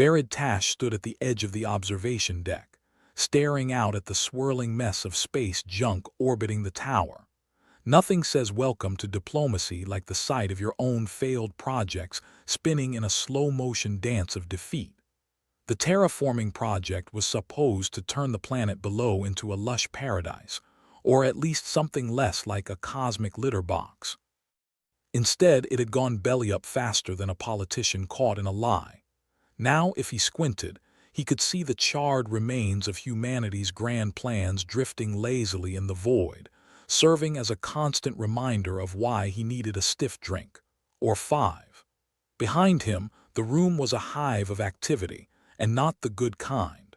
Verid Tash stood at the edge of the observation deck, staring out at the swirling mess of space junk orbiting the tower. Nothing says welcome to diplomacy like the sight of your own failed projects spinning in a slow-motion dance of defeat. The terraforming project was supposed to turn the planet below into a lush paradise, or at least something less like a cosmic litter box. Instead, it had gone belly up faster than a politician caught in a lie. Now, if he squinted, he could see the charred remains of humanity's grand plans drifting lazily in the void, serving as a constant reminder of why he needed a stiff drink, or 5. Behind him, the room was a hive of activity, and not the good kind.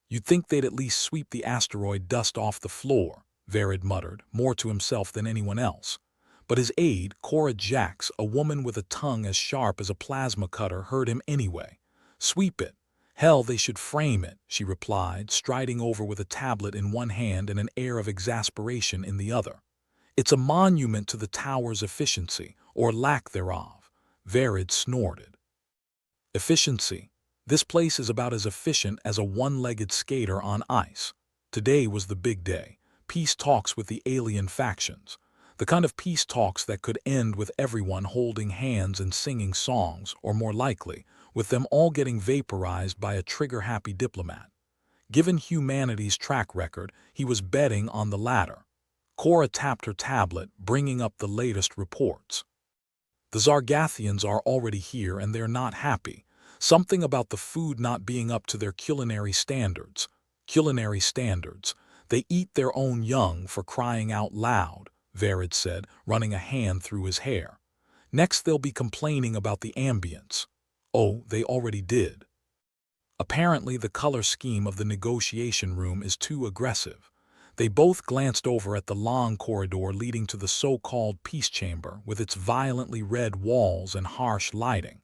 "You'd think they'd at least sweep the asteroid dust off the floor," Verid muttered, more to himself than anyone else. But his aide, Cora Jax, a woman with a tongue as sharp as a plasma cutter, heard him anyway. "Sweep it. Hell, they should frame it," she replied, striding over with a tablet in one hand and an air of exasperation in the other. "It's a monument to the tower's efficiency, or lack thereof," Verid snorted. "Efficiency? This place is about as efficient as a one-legged skater on ice. Today was the big day. Peace talks with the alien factions. The kind of peace talks that could end with everyone holding hands and singing songs, or more likely, with them all getting vaporized by a trigger-happy diplomat. Given humanity's track record, he was betting on the latter." Cora tapped her tablet, bringing up the latest reports. "The Zargathians are already here and they're not happy. Something about the food not being up to their culinary standards. Culinary standards. They eat their own young, for crying out loud," Verid said, running a hand through his hair. "Next they'll be complaining about the ambience." "Oh, they already did." Apparently the color scheme of the negotiation room is too aggressive. They both glanced over at the long corridor leading to the so-called peace chamber with its violently red walls and harsh lighting.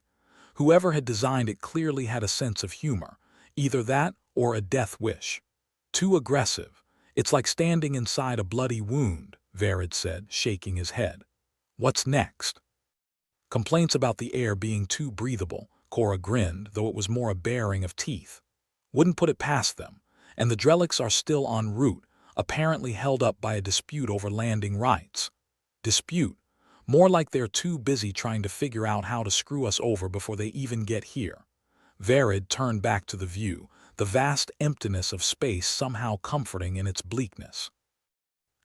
Whoever had designed it clearly had a sense of humor, either that or a death wish. "Too aggressive. It's like standing inside a bloody wound," Verid said, shaking his head. "What's next?" "Complaints about the air being too breathable," Cora grinned, though it was more a baring of teeth. "Wouldn't put it past them. And the Drellics are still en route, apparently held up by a dispute over landing rights." "Dispute? More like they're too busy trying to figure out how to screw us over before they even get here." Verid turned back to the view, the vast emptiness of space somehow comforting in its bleakness.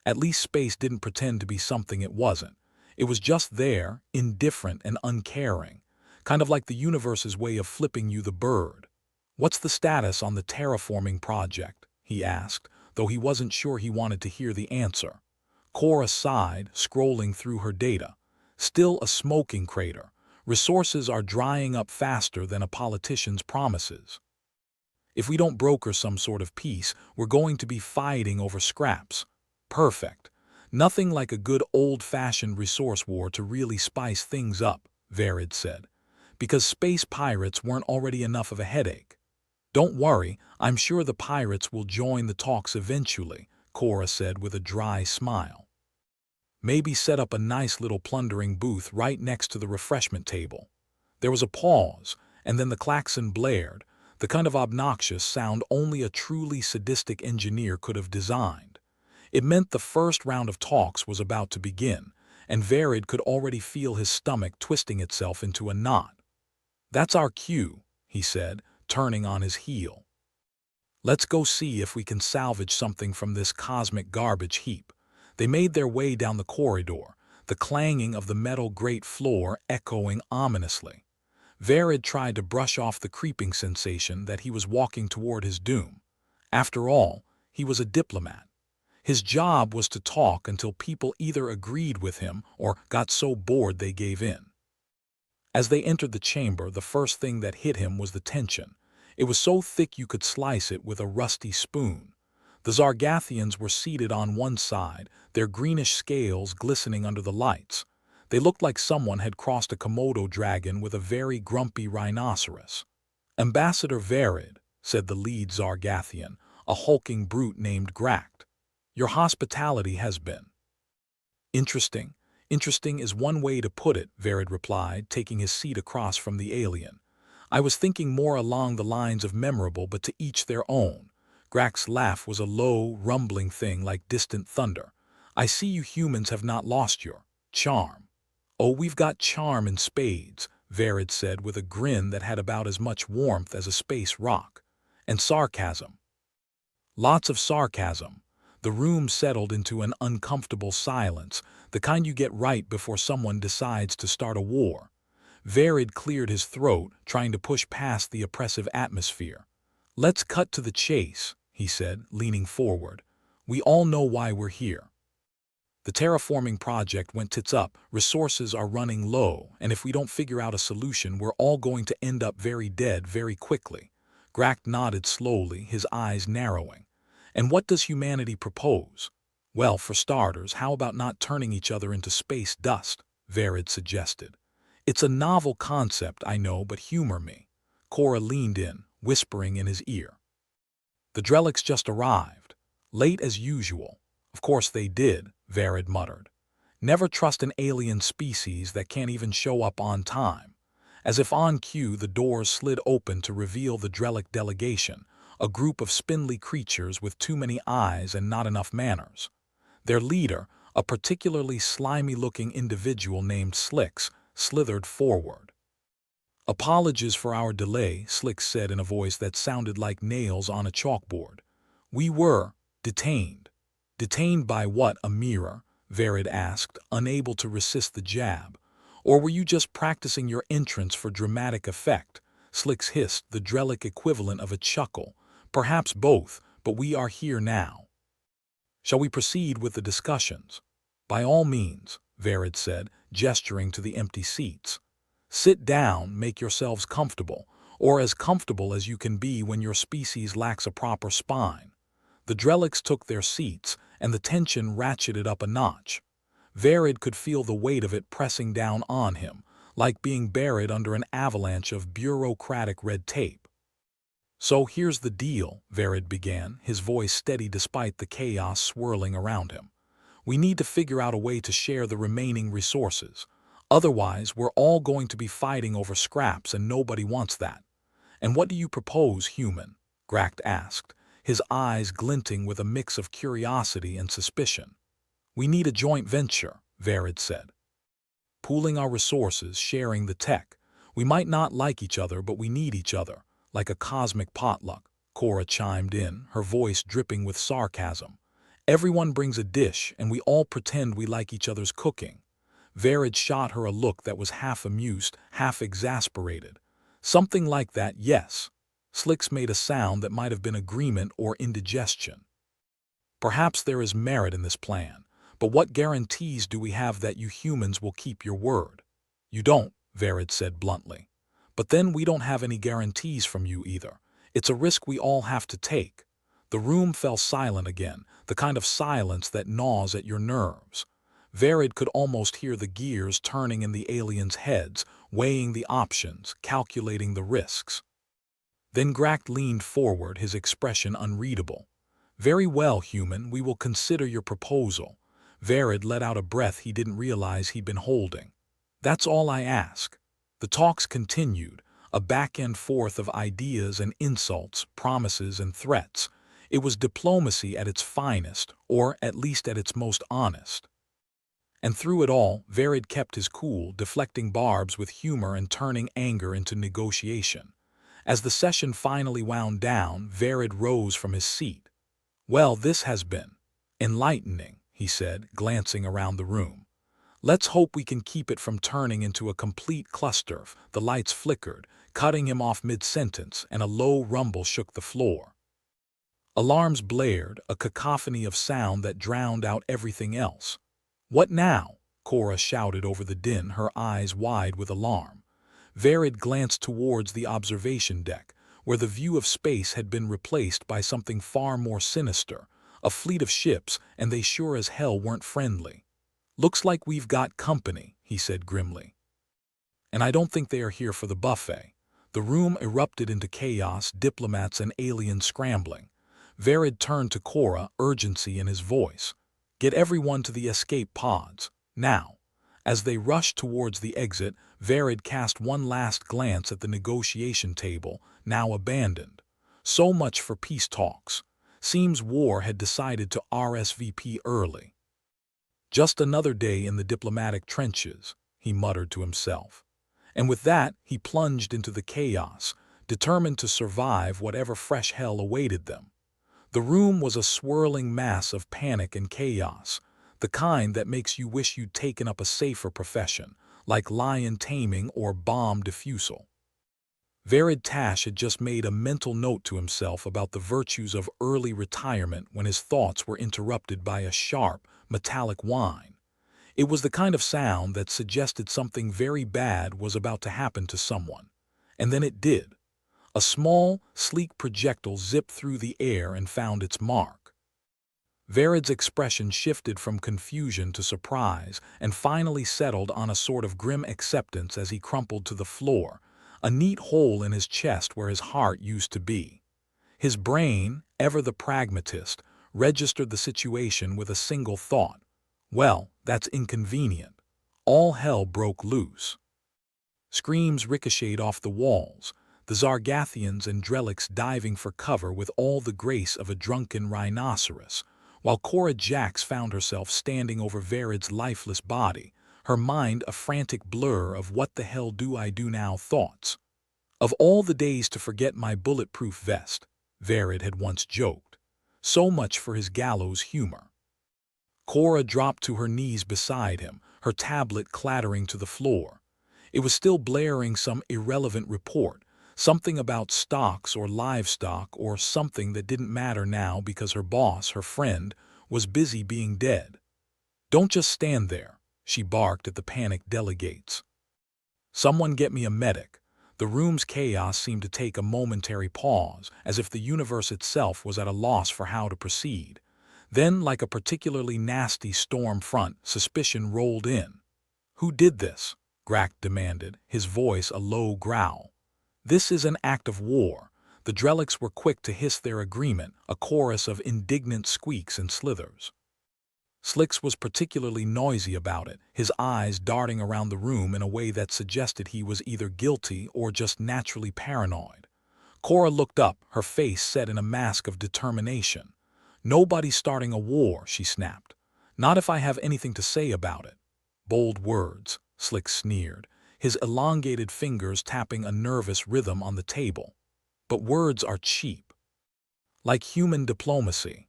At least space didn't pretend to be something it wasn't. It was just there, indifferent and uncaring, kind of like the universe's way of flipping you the bird. "What's the status on the terraforming project?" he asked, though he wasn't sure he wanted to hear the answer. Cora sighed, scrolling through her data. "Still a smoking crater. Resources are drying up faster than a politician's promises. If we don't broker some sort of peace, we're going to be fighting over scraps." "Perfect. Nothing like a good old-fashioned resource war to really spice things up," Verid said. "Because space pirates weren't already enough of a headache." "Don't worry, I'm sure the pirates will join the talks eventually," Cora said with a dry smile. "Maybe set up a nice little plundering booth right next to the refreshment table." There was a pause, and then the klaxon blared, the kind of obnoxious sound only a truly sadistic engineer could have designed. It meant the first round of talks was about to begin, and Verid could already feel his stomach twisting itself into a knot. "That's our cue," he said, turning on his heel. "Let's go see if we can salvage something from this cosmic garbage heap." They made their way down the corridor, the clanging of the metal grate floor echoing ominously. Verid tried to brush off the creeping sensation that he was walking toward his doom. After all, he was a diplomat. His job was to talk until people either agreed with him or got so bored they gave in. As they entered the chamber, the first thing that hit him was the tension. It was so thick you could slice it with a rusty spoon. The Zargathians were seated on one side, their greenish scales glistening under the lights. They looked like someone had crossed a Komodo dragon with a very grumpy rhinoceros. "Ambassador Verid," said the lead Zargathian, a hulking brute named Grakt. "Your hospitality has been interesting." "Interesting is one way to put it," Verid replied, taking his seat across from the alien. I was thinking more along the lines of memorable, but to each their own. Grak's laugh was a low, rumbling thing like distant thunder. I see you humans have not lost your charm. Oh, we've got charm in spades, Verid said with a grin that had about as much warmth as a space rock. And sarcasm. Lots of sarcasm. The room settled into an uncomfortable silence, the kind you get right before someone decides to start a war. Verid cleared his throat, trying to push past the oppressive atmosphere. Let's cut to the chase, he said, leaning forward. We all know why we're here. The terraforming project went tits up, resources are running low, and if we don't figure out a solution, we're all going to end up very dead very quickly. Grak nodded slowly, his eyes narrowing. And what does humanity propose? Well, for starters, how about not turning each other into space dust? Verid suggested. It's a novel concept, I know, but humor me. Cora leaned in, whispering in his ear. The Drellics just arrived. Late as usual. Of course they did, Verid muttered. Never trust an alien species that can't even show up on time. As if on cue, the doors slid open to reveal the Drellic delegation, a group of spindly creatures with too many eyes and not enough manners. Their leader, a particularly slimy-looking individual named Slicks, slithered forward. Apologies for our delay, Slicks said in a voice that sounded like nails on a chalkboard. We were detained. Detained by what, a mirror? Verid asked, unable to resist the jab. Or were you just practicing your entrance for dramatic effect? Slicks hissed, the Drellic equivalent of a chuckle. Perhaps both, but we are here now. Shall we proceed with the discussions? By all means, Verid said, gesturing to the empty seats. Sit down, make yourselves comfortable, or as comfortable as you can be when your species lacks a proper spine. The Drellics took their seats, and the tension ratcheted up a notch. Verid could feel the weight of it pressing down on him, like being buried under an avalanche of bureaucratic red tape. So here's the deal, Verid began, his voice steady despite the chaos swirling around him. We need to figure out a way to share the remaining resources. Otherwise, we're all going to be fighting over scraps and nobody wants that. And what do you propose, human? Grak asked, his eyes glinting with a mix of curiosity and suspicion. We need a joint venture, Verid said. Pooling our resources, sharing the tech. We might not like each other, but we need each other. Like a cosmic potluck, Cora chimed in, her voice dripping with sarcasm. Everyone brings a dish, and we all pretend we like each other's cooking. Verid shot her a look that was half amused, half exasperated. Something like that, yes. Slicks made a sound that might have been agreement or indigestion. Perhaps there is merit in this plan, but what guarantees do we have that you humans will keep your word? You don't, Verid said bluntly. But then we don't have any guarantees from you either. It's a risk we all have to take. The room fell silent again, the kind of silence that gnaws at your nerves. Verid could almost hear the gears turning in the aliens' heads, weighing the options, calculating the risks. Then Grak leaned forward, his expression unreadable. Very well, human, we will consider your proposal. Verid let out a breath he didn't realize he'd been holding. That's all I ask. The talks continued, a back and forth of ideas and insults, promises and threats. It was diplomacy at its finest, or at least at its most honest. And through it all, Verid kept his cool, deflecting barbs with humor and turning anger into negotiation. As the session finally wound down, Verid rose from his seat. Well, this has been enlightening, he said, glancing around the room. Let's hope we can keep it from turning into a complete cluster. The lights flickered, cutting him off mid-sentence, and a low rumble shook the floor. Alarms blared, a cacophony of sound that drowned out everything else. What now? Cora shouted over the din, her eyes wide with alarm. Verid glanced towards the observation deck, where the view of space had been replaced by something far more sinister, a fleet of ships, and they sure as hell weren't friendly. Looks like we've got company, he said grimly. And I don't think they are here for the buffet. The room erupted into chaos, diplomats and aliens scrambling. Verid turned to Cora, urgency in his voice. Get everyone to the escape pods, now. As they rushed towards the exit, Verid cast one last glance at the negotiation table, now abandoned. So much for peace talks. Seems war had decided to RSVP early. Just another day in the diplomatic trenches, he muttered to himself. And with that, he plunged into the chaos, determined to survive whatever fresh hell awaited them. The room was a swirling mass of panic and chaos, the kind that makes you wish you'd taken up a safer profession, like lion taming or bomb defusal. Verid Tash had just made a mental note to himself about the virtues of early retirement when his thoughts were interrupted by a sharp, metallic whine. It was the kind of sound that suggested something very bad was about to happen to someone. And then it did. A small, sleek projectile zipped through the air and found its mark. Verid's expression shifted from confusion to surprise and finally settled on a sort of grim acceptance as he crumpled to the floor, a neat hole in his chest where his heart used to be. His brain, ever the pragmatist, registered the situation with a single thought. Well, that's inconvenient. All hell broke loose. Screams ricocheted off the walls, the Zargathians and Drelix diving for cover with all the grace of a drunken rhinoceros, while Cora Jax found herself standing over Verid's lifeless body, her mind a frantic blur of what the hell do I do now thoughts. Of all the days to forget my bulletproof vest, Verid had once joked. So much for his gallows humor. Cora dropped to her knees beside him, her tablet clattering to the floor. It was still blaring some irrelevant report, something about stocks or livestock or something that didn't matter now because her boss, her friend, was busy being dead. Don't just stand there, she barked at the panicked delegates. Someone get me a medic. The room's chaos seemed to take a momentary pause, as if the universe itself was at a loss for how to proceed. Then, like a particularly nasty storm front, suspicion rolled in. Who did this? Grack demanded, his voice a low growl. This is an act of war. The Drelix were quick to hiss their agreement, a chorus of indignant squeaks and slithers. Slicks was particularly noisy about it, his eyes darting around the room in a way that suggested he was either guilty or just naturally paranoid. Cora looked up, her face set in a mask of determination. Nobody's starting a war, she snapped. Not if I have anything to say about it. Bold words, Slick sneered, his elongated fingers tapping a nervous rhythm on the table. But words are cheap. Like human diplomacy.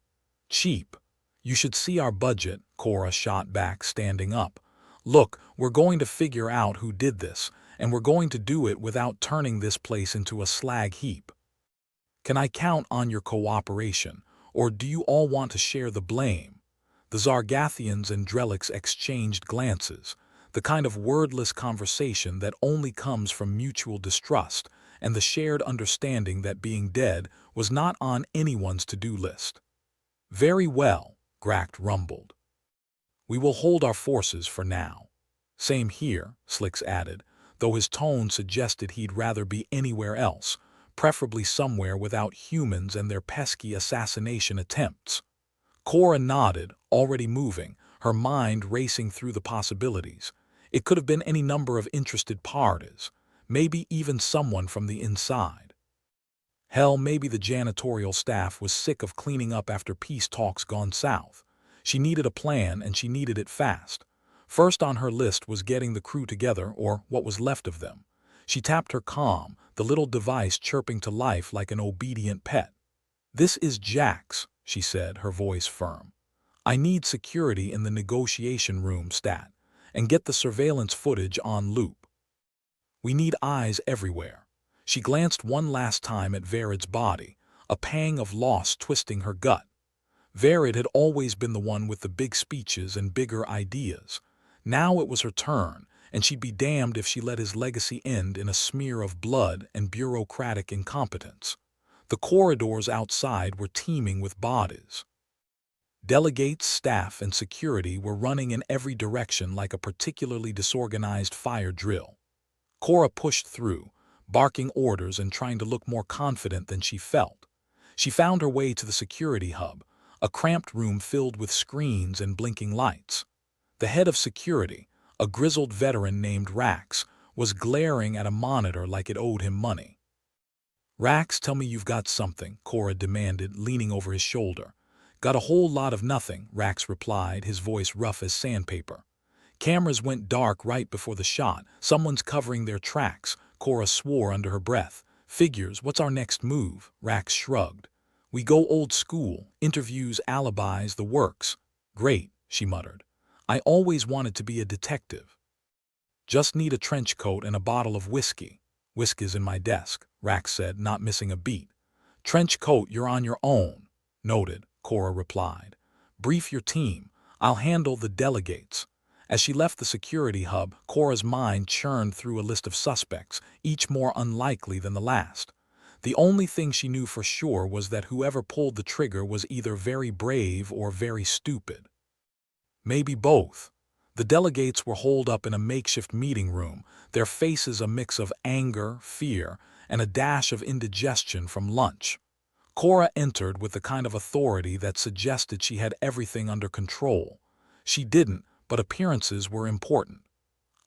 Cheap. You should see our budget, Cora shot back, standing up. Look, we're going to figure out who did this, and we're going to do it without turning this place into a slag heap. Can I count on your cooperation, or do you all want to share the blame? The Zargathians and Drelix exchanged glances, the kind of wordless conversation that only comes from mutual distrust and the shared understanding that being dead was not on anyone's to-do list. Very well, Gract rumbled. We will hold our forces for now. Same here, Slicks added, though his tone suggested he'd rather be anywhere else, preferably somewhere without humans and their pesky assassination attempts. Cora nodded, already moving, her mind racing through the possibilities. It could have been any number of interested parties, maybe even someone from the inside. Hell, maybe the janitorial staff was sick of cleaning up after peace talks gone south. She needed a plan, and she needed it fast. First on her list was getting the crew together, or what was left of them. She tapped her comm, the little device chirping to life like an obedient pet. This is Jax, she said, her voice firm. I need security in the negotiation room, stat, and get the surveillance footage on loop. We need eyes everywhere. She glanced one last time at Verid's body, a pang of loss twisting her gut. Verid had always been the one with the big speeches and bigger ideas. Now it was her turn, and she'd be damned if she let his legacy end in a smear of blood and bureaucratic incompetence. The corridors outside were teeming with bodies. Delegates, staff, and security were running in every direction like a particularly disorganized fire drill. Cora pushed through, barking orders and trying to look more confident than she felt. She found her way to the security hub, a cramped room filled with screens and blinking lights. The head of security, a grizzled veteran named Rax, was glaring at a monitor like it owed him money. "Rax, tell me you've got something," Cora demanded, leaning over his shoulder. "Got a whole lot of nothing," Rax replied, his voice rough as sandpaper. Cameras went dark right before the shot. "Someone's covering their tracks," Cora swore under her breath. "Figures, what's our next move?" Rax shrugged. "We go old school, interviews, alibis, the works." "Great," she muttered. "I always wanted to be a detective." "Just need a trench coat and a bottle of whiskey." "Whiskey's in my desk," Rax said, not missing a beat. "Trench coat, you're on your own." "Noted," Cora replied. "Brief your team. I'll handle the delegates." As she left the security hub, Cora's mind churned through a list of suspects, each more unlikely than the last. The only thing she knew for sure was that whoever pulled the trigger was either very brave or very stupid. Maybe both. The delegates were holed up in a makeshift meeting room, their faces a mix of anger, fear, and a dash of indigestion from lunch. Cora entered with the kind of authority that suggested she had everything under control. She didn't, but appearances were important.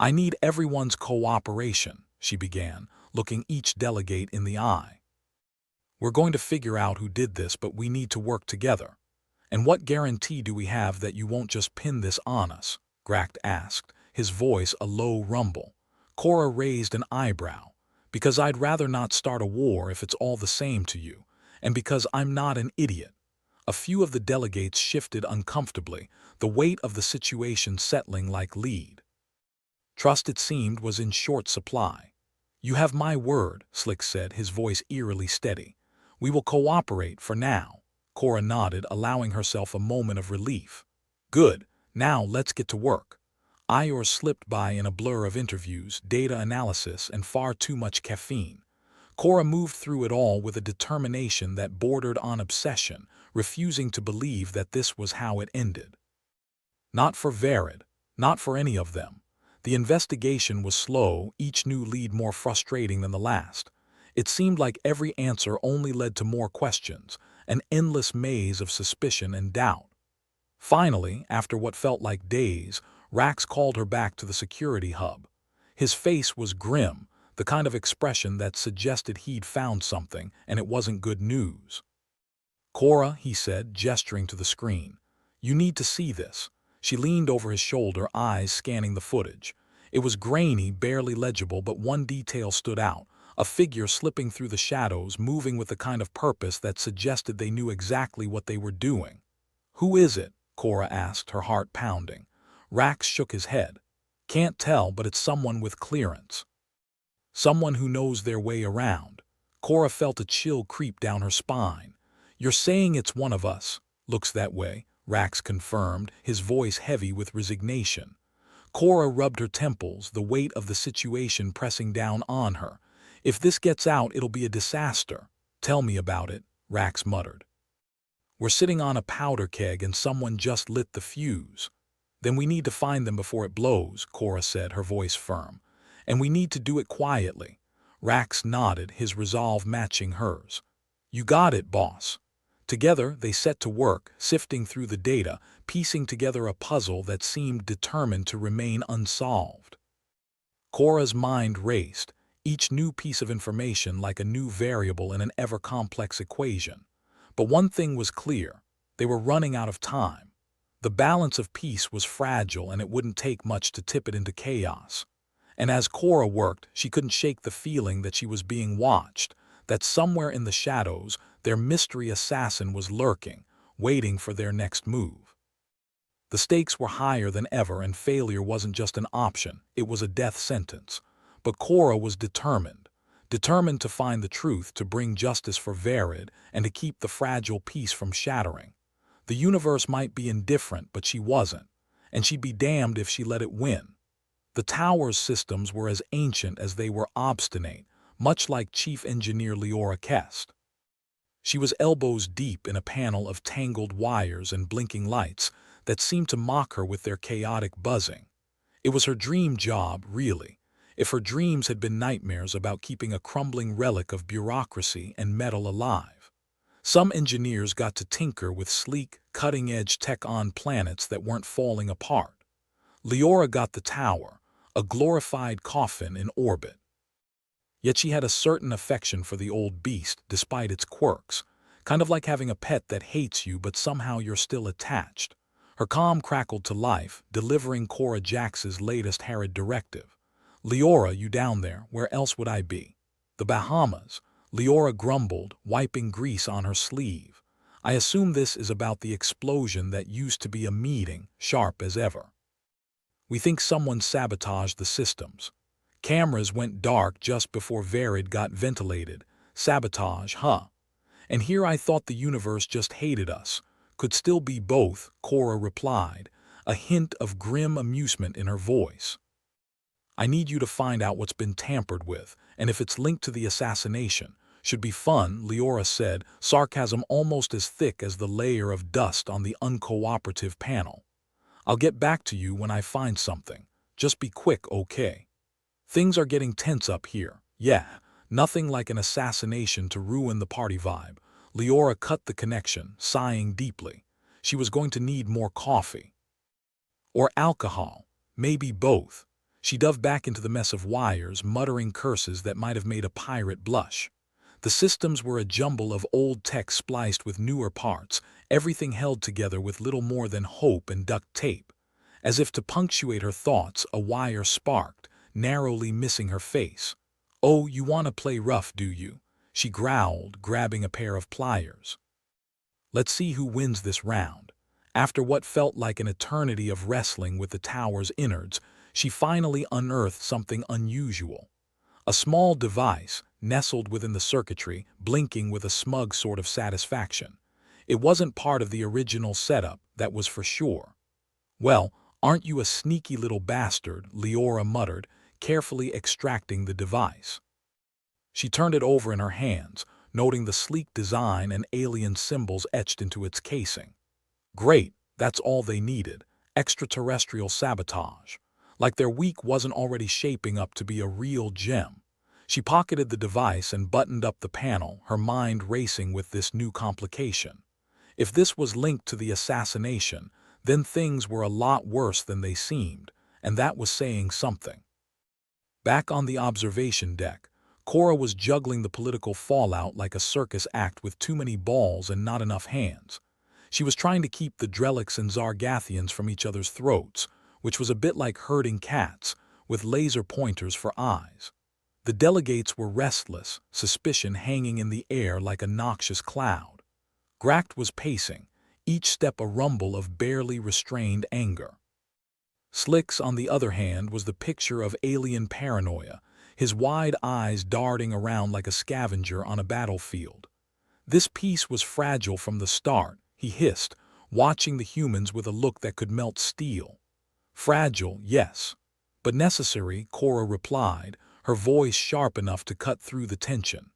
"I need everyone's cooperation," she began, looking each delegate in the eye. "We're going to figure out who did this, but we need to work together." "And what guarantee do we have that you won't just pin this on us?" Gracht asked, his voice a low rumble. Cora raised an eyebrow. "Because I'd rather not start a war if it's all the same to you, and because I'm not an idiot." A few of the delegates shifted uncomfortably, the weight of the situation settling like lead. Trust, it seemed, was in short supply. "You have my word," Slick said, his voice eerily steady. "We will cooperate for now." Cora nodded, allowing herself a moment of relief. "Good. Now let's get to work." Hours slipped by in a blur of interviews, data analysis, and far too much caffeine. Cora moved through it all with a determination that bordered on obsession, refusing to believe that this was how it ended. Not for Verid, not for any of them. The investigation was slow, each new lead more frustrating than the last. It seemed like every answer only led to more questions, an endless maze of suspicion and doubt. Finally, after what felt like days, Rax called her back to the security hub. His face was grim, the kind of expression that suggested he'd found something, and it wasn't good news. "Cora," he said, gesturing to the screen. "You need to see this." She leaned over his shoulder, eyes scanning the footage. It was grainy, barely legible, but one detail stood out: a figure slipping through the shadows, moving with the kind of purpose that suggested they knew exactly what they were doing. "Who is it?" Cora asked, her heart pounding. Rax shook his head. "Can't tell, but it's someone with clearance. Someone who knows their way around." Cora felt a chill creep down her spine. "You're saying it's one of us?" "Looks that way," Rax confirmed, his voice heavy with resignation. Cora rubbed her temples, the weight of the situation pressing down on her. "If this gets out, it'll be a disaster." "Tell me about it," Rax muttered. "We're sitting on a powder keg and someone just lit the fuse." "Then we need to find them before it blows," Cora said, her voice firm. "And we need to do it quietly." Rax nodded, his resolve matching hers. "You got it, boss." Together, they set to work, sifting through the data, piecing together a puzzle that seemed determined to remain unsolved. Cora's mind raced, each new piece of information like a new variable in an ever-complex equation. But one thing was clear: they were running out of time. The balance of peace was fragile, and it wouldn't take much to tip it into chaos. And as Cora worked, she couldn't shake the feeling that she was being watched, that somewhere in the shadows, their mystery assassin was lurking, waiting for their next move. The stakes were higher than ever, and failure wasn't just an option, it was a death sentence. But Cora was determined to find the truth, to bring justice for Verid, and to keep the fragile peace from shattering. The universe might be indifferent, but she wasn't, and she'd be damned if she let it win. The tower's systems were as ancient as they were obstinate, much like Chief Engineer Leora Kest. She was elbows deep in a panel of tangled wires and blinking lights that seemed to mock her with their chaotic buzzing. It was her dream job, really, if her dreams had been nightmares about keeping a crumbling relic of bureaucracy and metal alive. Some engineers got to tinker with sleek, cutting-edge tech on planets that weren't falling apart. Leora got the tower, a glorified coffin in orbit. Yet she had a certain affection for the old beast despite its quirks, kind of like having a pet that hates you but somehow you're still attached. Her calm crackled to life, delivering Cora Jax's latest harried directive. "Leora, you down there, where else would I be?" "The Bahamas," Leora grumbled, wiping grease on her sleeve. "I assume this is about the explosion that used to be a meeting, sharp as ever." "We think someone sabotaged the systems. Cameras went dark just before Varid got ventilated. Sabotage, huh? And here I thought the universe just hated us." "Could still be both," Cora replied, a hint of grim amusement in her voice. "I need you to find out what's been tampered with, and if it's linked to the assassination. Should be fun," Leora said, sarcasm almost as thick as the layer of dust on the uncooperative panel. "I'll get back to you when I find something. Just be quick, okay? Things are getting tense up here. Yeah, nothing like an assassination to ruin the party vibe." Leora cut the connection, sighing deeply. She was going to need more coffee. Or alcohol. Maybe both. She dove back into the mess of wires, muttering curses that might have made a pirate blush. The systems were a jumble of old tech spliced with newer parts, everything held together with little more than hope and duct tape. As if to punctuate her thoughts, a wire sparked, narrowly missing her face. "Oh, you want to play rough, do you?" she growled, grabbing a pair of pliers. "Let's see who wins this round." After what felt like an eternity of wrestling with the tower's innards, she finally unearthed something unusual. A small device, nestled within the circuitry, blinking with a smug sort of satisfaction. It wasn't part of the original setup, that was for sure. "Well, aren't you a sneaky little bastard," Leora muttered, carefully extracting the device. She turned it over in her hands, noting the sleek design and alien symbols etched into its casing. Great, that's all they needed. Extraterrestrial sabotage. Like their week wasn't already shaping up to be a real gem. She pocketed the device and buttoned up the panel, her mind racing with this new complication. If this was linked to the assassination, then things were a lot worse than they seemed, and that was saying something. Back on the observation deck, Cora was juggling the political fallout like a circus act with too many balls and not enough hands. She was trying to keep the Drellics and Zargathians from each other's throats, which was a bit like herding cats, with laser pointers for eyes. The delegates were restless, suspicion hanging in the air like a noxious cloud. Gract was pacing, each step a rumble of barely restrained anger. Slicks, on the other hand, was the picture of alien paranoia, his wide eyes darting around like a scavenger on a battlefield. "This piece was fragile from the start," he hissed, watching the humans with a look that could melt steel. "Fragile, yes. But necessary," Cora replied, her voice sharp enough to cut through the tension.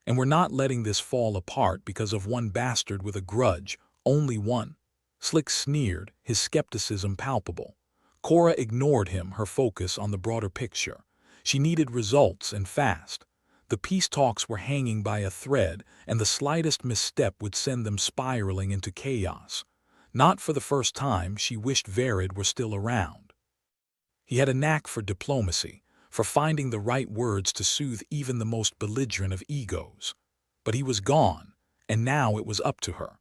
"And we're not letting this fall apart because of one bastard with a grudge, only one." Slick sneered, his skepticism palpable. Cora ignored him, her focus on the broader picture. She needed results, and fast. The peace talks were hanging by a thread, and the slightest misstep would send them spiraling into chaos. Not for the first time, she wished Varid were still around. He had a knack for diplomacy, for finding the right words to soothe even the most belligerent of egos. But he was gone, and now it was up to her.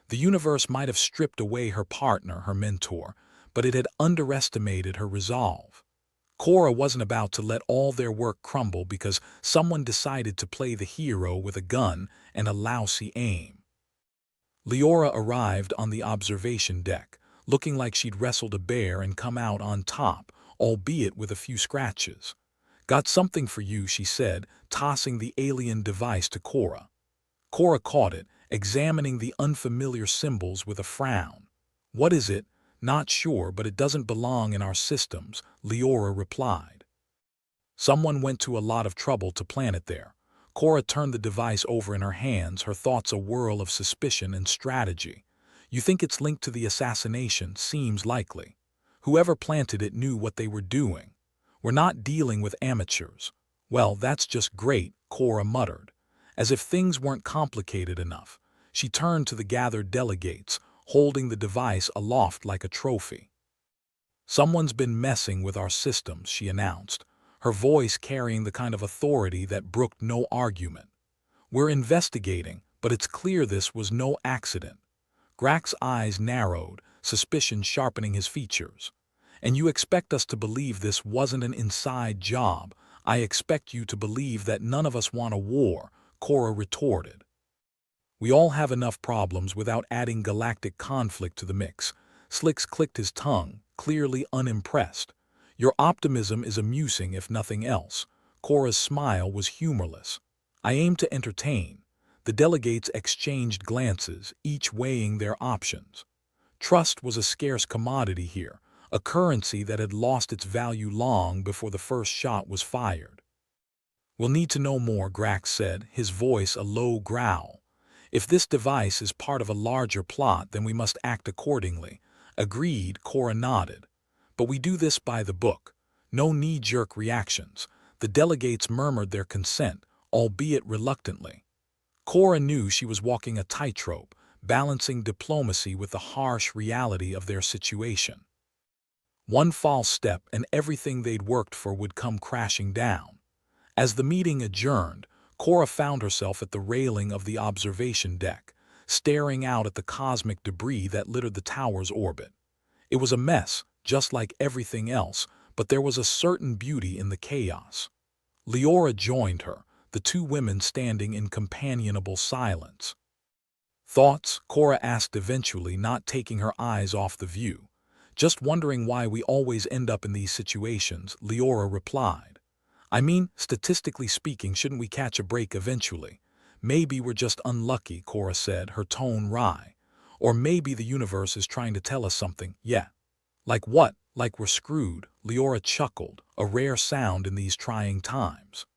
The universe might have stripped away her partner, her mentor, but it had underestimated her resolve. Cora wasn't about to let all their work crumble because someone decided to play the hero with a gun and a lousy aim. Leora arrived on the observation deck, looking like she'd wrestled a bear and come out on top, albeit with a few scratches. "Got something for you," she said, tossing the alien device to Cora. Cora caught it, examining the unfamiliar symbols with a frown. "What is it?" "Not sure, but it doesn't belong in our systems," Leora replied. "Someone went to a lot of trouble to plant it there." Cora turned the device over in her hands, her thoughts a whirl of suspicion and strategy. "You think it's linked to the assassination? Seems likely. Whoever planted it knew what they were doing. We're not dealing with amateurs." "Well, that's just great," Cora muttered. As if things weren't complicated enough, she turned to the gathered delegates, holding the device aloft like a trophy. "Someone's been messing with our systems," she announced, her voice carrying the kind of authority that brooked no argument. "We're investigating, but it's clear this was no accident." Grak's eyes narrowed, suspicion sharpening his features. "And you expect us to believe this wasn't an inside job? I expect you to believe that none of us want a war," Cora retorted. "We all have enough problems without adding galactic conflict to the mix." Slicks clicked his tongue, clearly unimpressed. "Your optimism is amusing if nothing else." Cora's smile was humorless. "I aim to entertain." The delegates exchanged glances, each weighing their options. Trust was a scarce commodity here, a currency that had lost its value long before the first shot was fired. "We'll need to know more," Grak said, his voice a low growl. "If this device is part of a larger plot, then we must act accordingly." "Agreed," Cora nodded. "But we do this by the book. No knee-jerk reactions." The delegates murmured their consent, albeit reluctantly. Cora knew she was walking a tightrope, balancing diplomacy with the harsh reality of their situation. One false step and everything they'd worked for would come crashing down. As the meeting adjourned, Cora found herself at the railing of the observation deck, staring out at the cosmic debris that littered the tower's orbit. It was a mess, just like everything else, but there was a certain beauty in the chaos. Leora joined her, the two women standing in companionable silence. "Thoughts?" Cora asked eventually, not taking her eyes off the view. "Just wondering why we always end up in these situations," Leora replied. "I mean, statistically speaking, shouldn't we catch a break eventually?" "Maybe we're just unlucky," Cora said, her tone wry. "Or maybe the universe is trying to tell us something, yeah." "Like what?" "Like we're screwed," Leora chuckled, a rare sound in these trying times.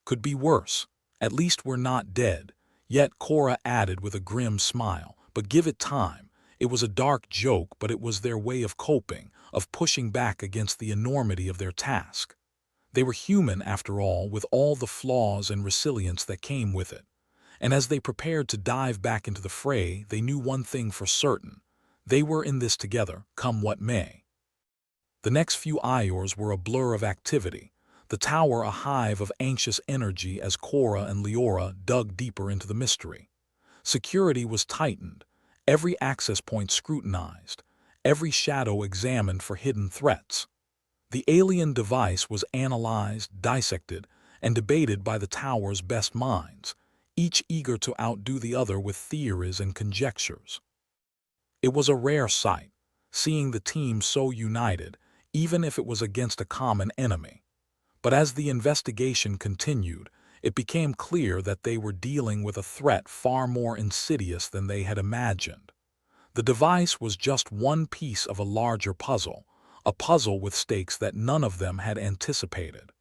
"Could be worse. At least we're not dead." Yet Cora added with a grim smile, "But give it time." It was a dark joke, but it was their way of coping, of pushing back against the enormity of their task. They were human, after all, with all the flaws and resilience that came with it. And as they prepared to dive back into the fray, they knew one thing for certain. They were in this together, come what may. The next few hours were a blur of activity, the tower a hive of anxious energy as Cora and Leora dug deeper into the mystery. Security was tightened, every access point scrutinized, every shadow examined for hidden threats. The alien device was analyzed, dissected, and debated by the tower's best minds, each eager to outdo the other with theories and conjectures. It was a rare sight, seeing the team so united, even if it was against a common enemy. But as the investigation continued, it became clear that they were dealing with a threat far more insidious than they had imagined. The device was just one piece of a larger puzzle, a puzzle with stakes that none of them had anticipated.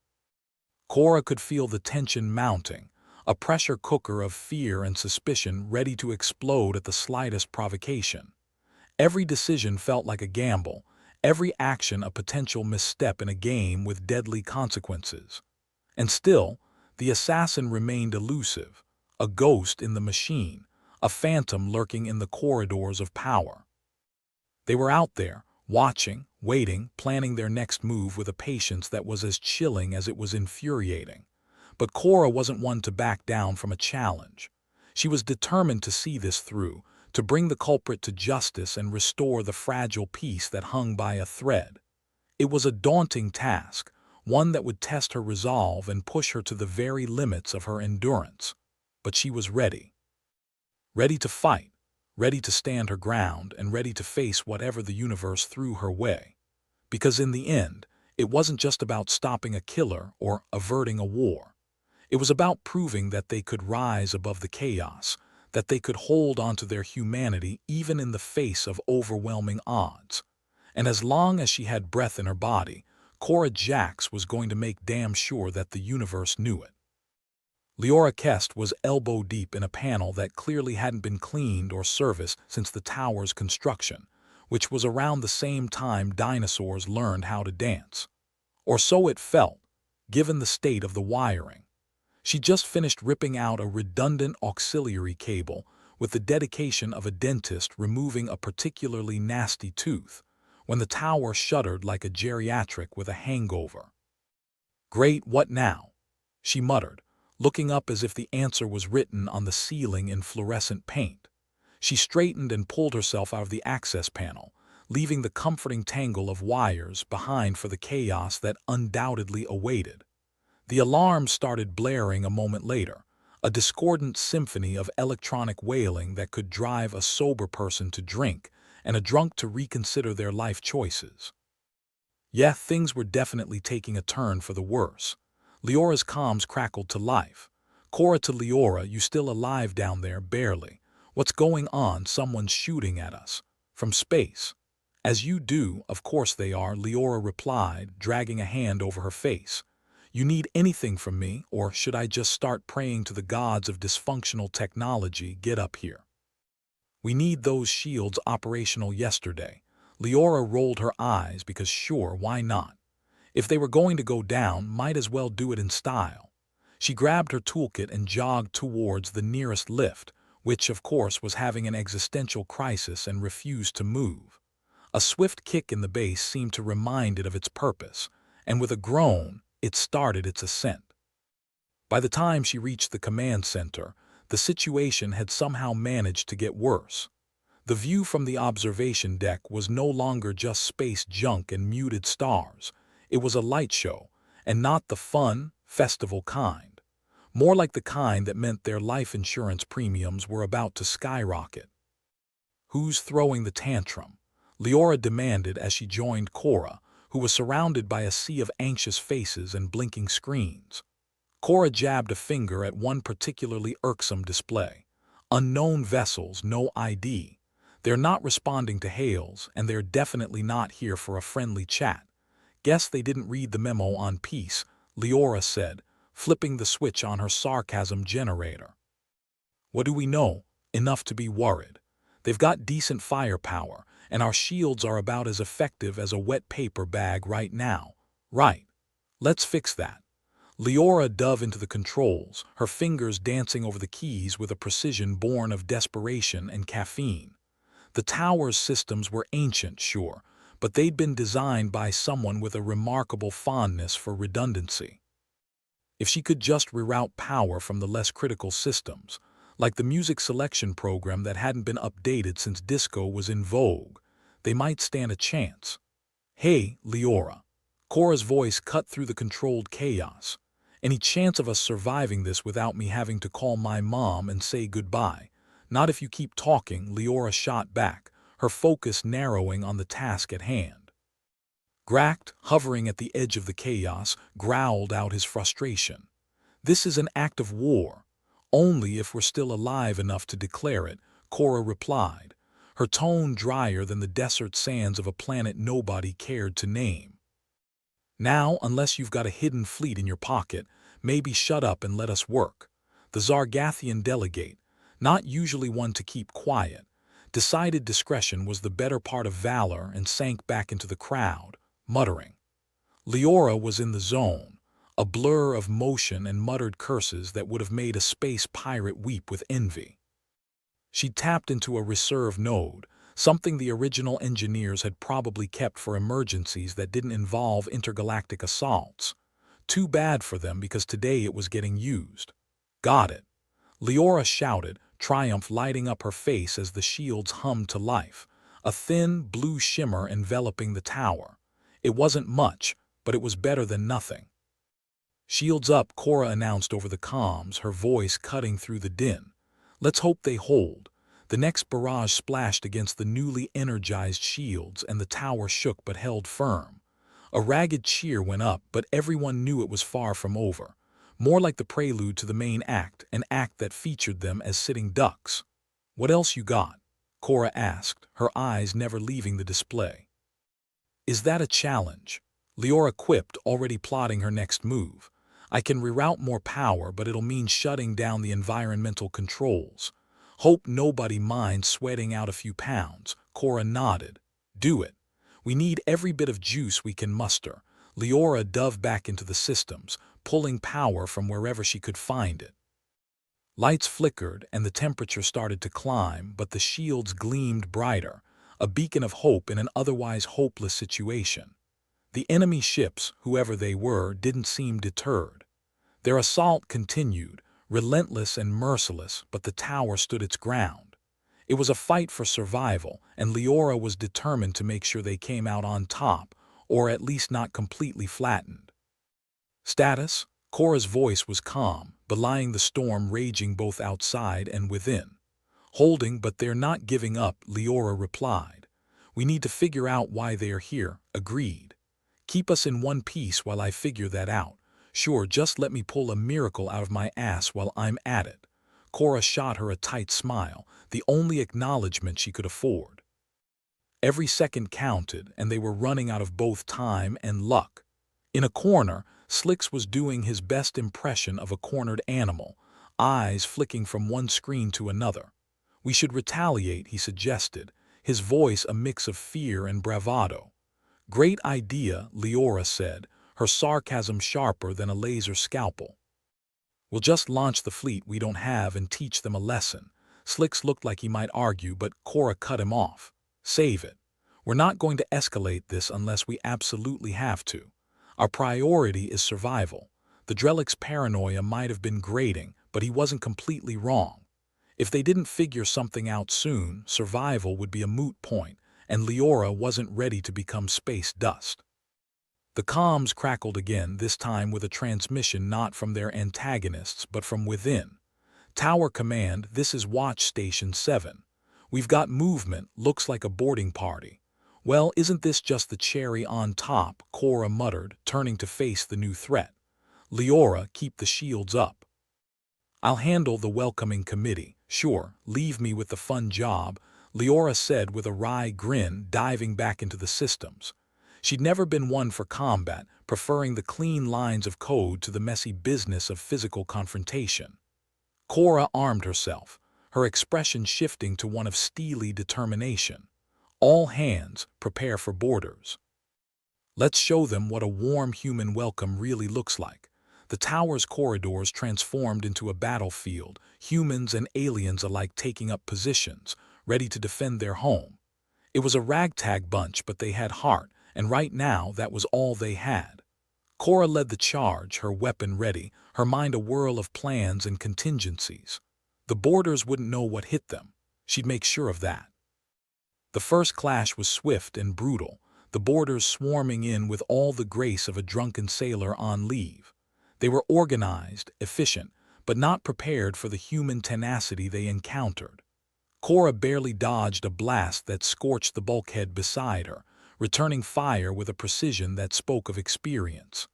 Cora could feel the tension mounting, a pressure cooker of fear and suspicion ready to explode at the slightest provocation. Every decision felt like a gamble, every action a potential misstep in a game with deadly consequences. And still, the assassin remained elusive, a ghost in the machine, a phantom lurking in the corridors of power. They were out there, watching, waiting, planning their next move with a patience that was as chilling as it was infuriating. But Cora wasn't one to back down from a challenge. She was determined to see this through, to bring the culprit to justice and restore the fragile peace that hung by a thread. It was a daunting task, one that would test her resolve and push her to the very limits of her endurance. But she was ready. Ready to fight, ready to stand her ground, and ready to face whatever the universe threw her way. Because in the end, it wasn't just about stopping a killer or averting a war. It was about proving that they could rise above the chaos, that they could hold onto their humanity even in the face of overwhelming odds. And as long as she had breath in her body, Cora Jax was going to make damn sure that the universe knew it. Leora Kest was elbow-deep in a panel that clearly hadn't been cleaned or serviced since the tower's construction, which was around the same time dinosaurs learned how to dance. Or so it felt, given the state of the wiring. She just finished ripping out a redundant auxiliary cable with the dedication of a dentist removing a particularly nasty tooth, when the tower shuddered like a geriatric with a hangover. "Great, what now?" she muttered, looking up as if the answer was written on the ceiling in fluorescent paint. She straightened and pulled herself out of the access panel, leaving the comforting tangle of wires behind for the chaos that undoubtedly awaited. The alarm started blaring a moment later, a discordant symphony of electronic wailing that could drive a sober person to drink and a drunk to reconsider their life choices. Yeah, things were definitely taking a turn for the worse. Leora's comms crackled to life. "Cora to Leora, you still alive down there, barely. What's going on? Someone's shooting at us. From space." "As you do, of course they are," Leora replied, dragging a hand over her face. "You need anything from me, or should I just start praying to the gods of dysfunctional technology? Get up here. We need those shields operational yesterday." Leora rolled her eyes because sure, why not? If they were going to go down, might as well do it in style. She grabbed her toolkit and jogged towards the nearest lift, which of course was having an existential crisis and refused to move. A swift kick in the base seemed to remind it of its purpose, and with a groan, it started its ascent. By the time she reached the command center, the situation had somehow managed to get worse. The view from the observation deck was no longer just space junk and muted stars. It was a light show, and not the fun, festival kind. More like the kind that meant their life insurance premiums were about to skyrocket. "Who's throwing the tantrum?" Leora demanded as she joined Cora, who was surrounded by a sea of anxious faces and blinking screens. Cora jabbed a finger at one particularly irksome display. "Unknown vessels, no ID. They're not responding to hails, and they're definitely not here for a friendly chat. Guess they didn't read the memo on peace," Leora said, flipping the switch on her sarcasm generator. "What do we know? Enough to be worried. They've got decent firepower, and our shields are about as effective as a wet paper bag right now. Right. Let's fix that." Leora dove into the controls, her fingers dancing over the keys with a precision born of desperation and caffeine. The tower's systems were ancient, sure, but they'd been designed by someone with a remarkable fondness for redundancy. If she could just reroute power from the less critical systems, like the music selection program that hadn't been updated since disco was in vogue, they might stand a chance. "Hey, Leora." Cora's voice cut through the controlled chaos. "Any chance of us surviving this without me having to call my mom and say goodbye?" "Not if you keep talking," Leora shot back, her focus narrowing on the task at hand. Gract, hovering at the edge of the chaos, growled out his frustration. "This is an act of war. Only if we're still alive enough to declare it," Cora replied, her tone drier than the desert sands of a planet nobody cared to name. "Now, unless you've got a hidden fleet in your pocket, maybe shut up and let us work." The Zargathian delegate, not usually one to keep quiet, decided discretion was the better part of valor and sank back into the crowd, muttering. Leora was in the zone, a blur of motion and muttered curses that would have made a space pirate weep with envy. She tapped into a reserve node, something the original engineers had probably kept for emergencies that didn't involve intergalactic assaults. Too bad for them because today it was getting used. "Got it." Leora shouted, triumph lighting up her face as the shields hummed to life, a thin, blue shimmer enveloping the tower. It wasn't much, but it was better than nothing. "Shields up," Cora announced over the comms, her voice cutting through the din. "Let's hope they hold." The next barrage splashed against the newly energized shields, and the tower shook but held firm. A ragged cheer went up, but everyone knew it was far from over. More like the prelude to the main act, an act that featured them as sitting ducks. "What else you got?" Cora asked, her eyes never leaving the display. "Is that a challenge?" Leora quipped, already plotting her next move. "I can reroute more power, but it'll mean shutting down the environmental controls. Hope nobody minds sweating out a few pounds." Cora nodded. "Do it. We need every bit of juice we can muster." Leora dove back into the systems, pulling power from wherever she could find it. Lights flickered and the temperature started to climb, but the shields gleamed brighter, a beacon of hope in an otherwise hopeless situation. The enemy ships, whoever they were, didn't seem deterred. Their assault continued, relentless and merciless, but the tower stood its ground. It was a fight for survival, and Leora was determined to make sure they came out on top, or at least not completely flattened. Status? Cora's voice was calm, belying the storm raging both outside and within. Holding, but they're not giving up, Leora replied. We need to figure out why they are here, agreed. Keep us in one piece while I figure that out. Sure, just let me pull a miracle out of my ass while I'm at it. Cora shot her a tight smile, the only acknowledgement she could afford. Every second counted, and they were running out of both time and luck. In a corner, Slicks was doing his best impression of a cornered animal, eyes flicking from one screen to another. We should retaliate, he suggested, his voice a mix of fear and bravado. Great idea, Leora said, her sarcasm sharper than a laser scalpel. We'll just launch the fleet we don't have and teach them a lesson. Slicks looked like he might argue, but Cora cut him off. Save it. We're not going to escalate this unless we absolutely have to. Our priority is survival. The Drelic's paranoia might have been grating, but he wasn't completely wrong. If they didn't figure something out soon, survival would be a moot point, and Leora wasn't ready to become space dust. The comms crackled again, this time with a transmission not from their antagonists but from within. Tower Command, this is Watch Station 7. We've got movement, looks like a boarding party. Well, isn't this just the cherry on top, Cora muttered, turning to face the new threat. Leora, keep the shields up. I'll handle the welcoming committee. Sure, leave me with the fun job, Leora said with a wry grin, diving back into the systems. She'd never been one for combat, preferring the clean lines of code to the messy business of physical confrontation. Cora armed herself, her expression shifting to one of steely determination. All hands, prepare for boarders. Let's show them what a warm human welcome really looks like. The tower's corridors transformed into a battlefield, humans and aliens alike taking up positions, ready to defend their home. It was a ragtag bunch, but they had heart, and right now that was all they had. Cora led the charge, her weapon ready, her mind a whirl of plans and contingencies. The boarders wouldn't know what hit them. She'd make sure of that. The first clash was swift and brutal, the boarders swarming in with all the grace of a drunken sailor on leave. They were organized, efficient, but not prepared for the human tenacity they encountered. Cora barely dodged a blast that scorched the bulkhead beside her, returning fire with a precision that spoke of experience.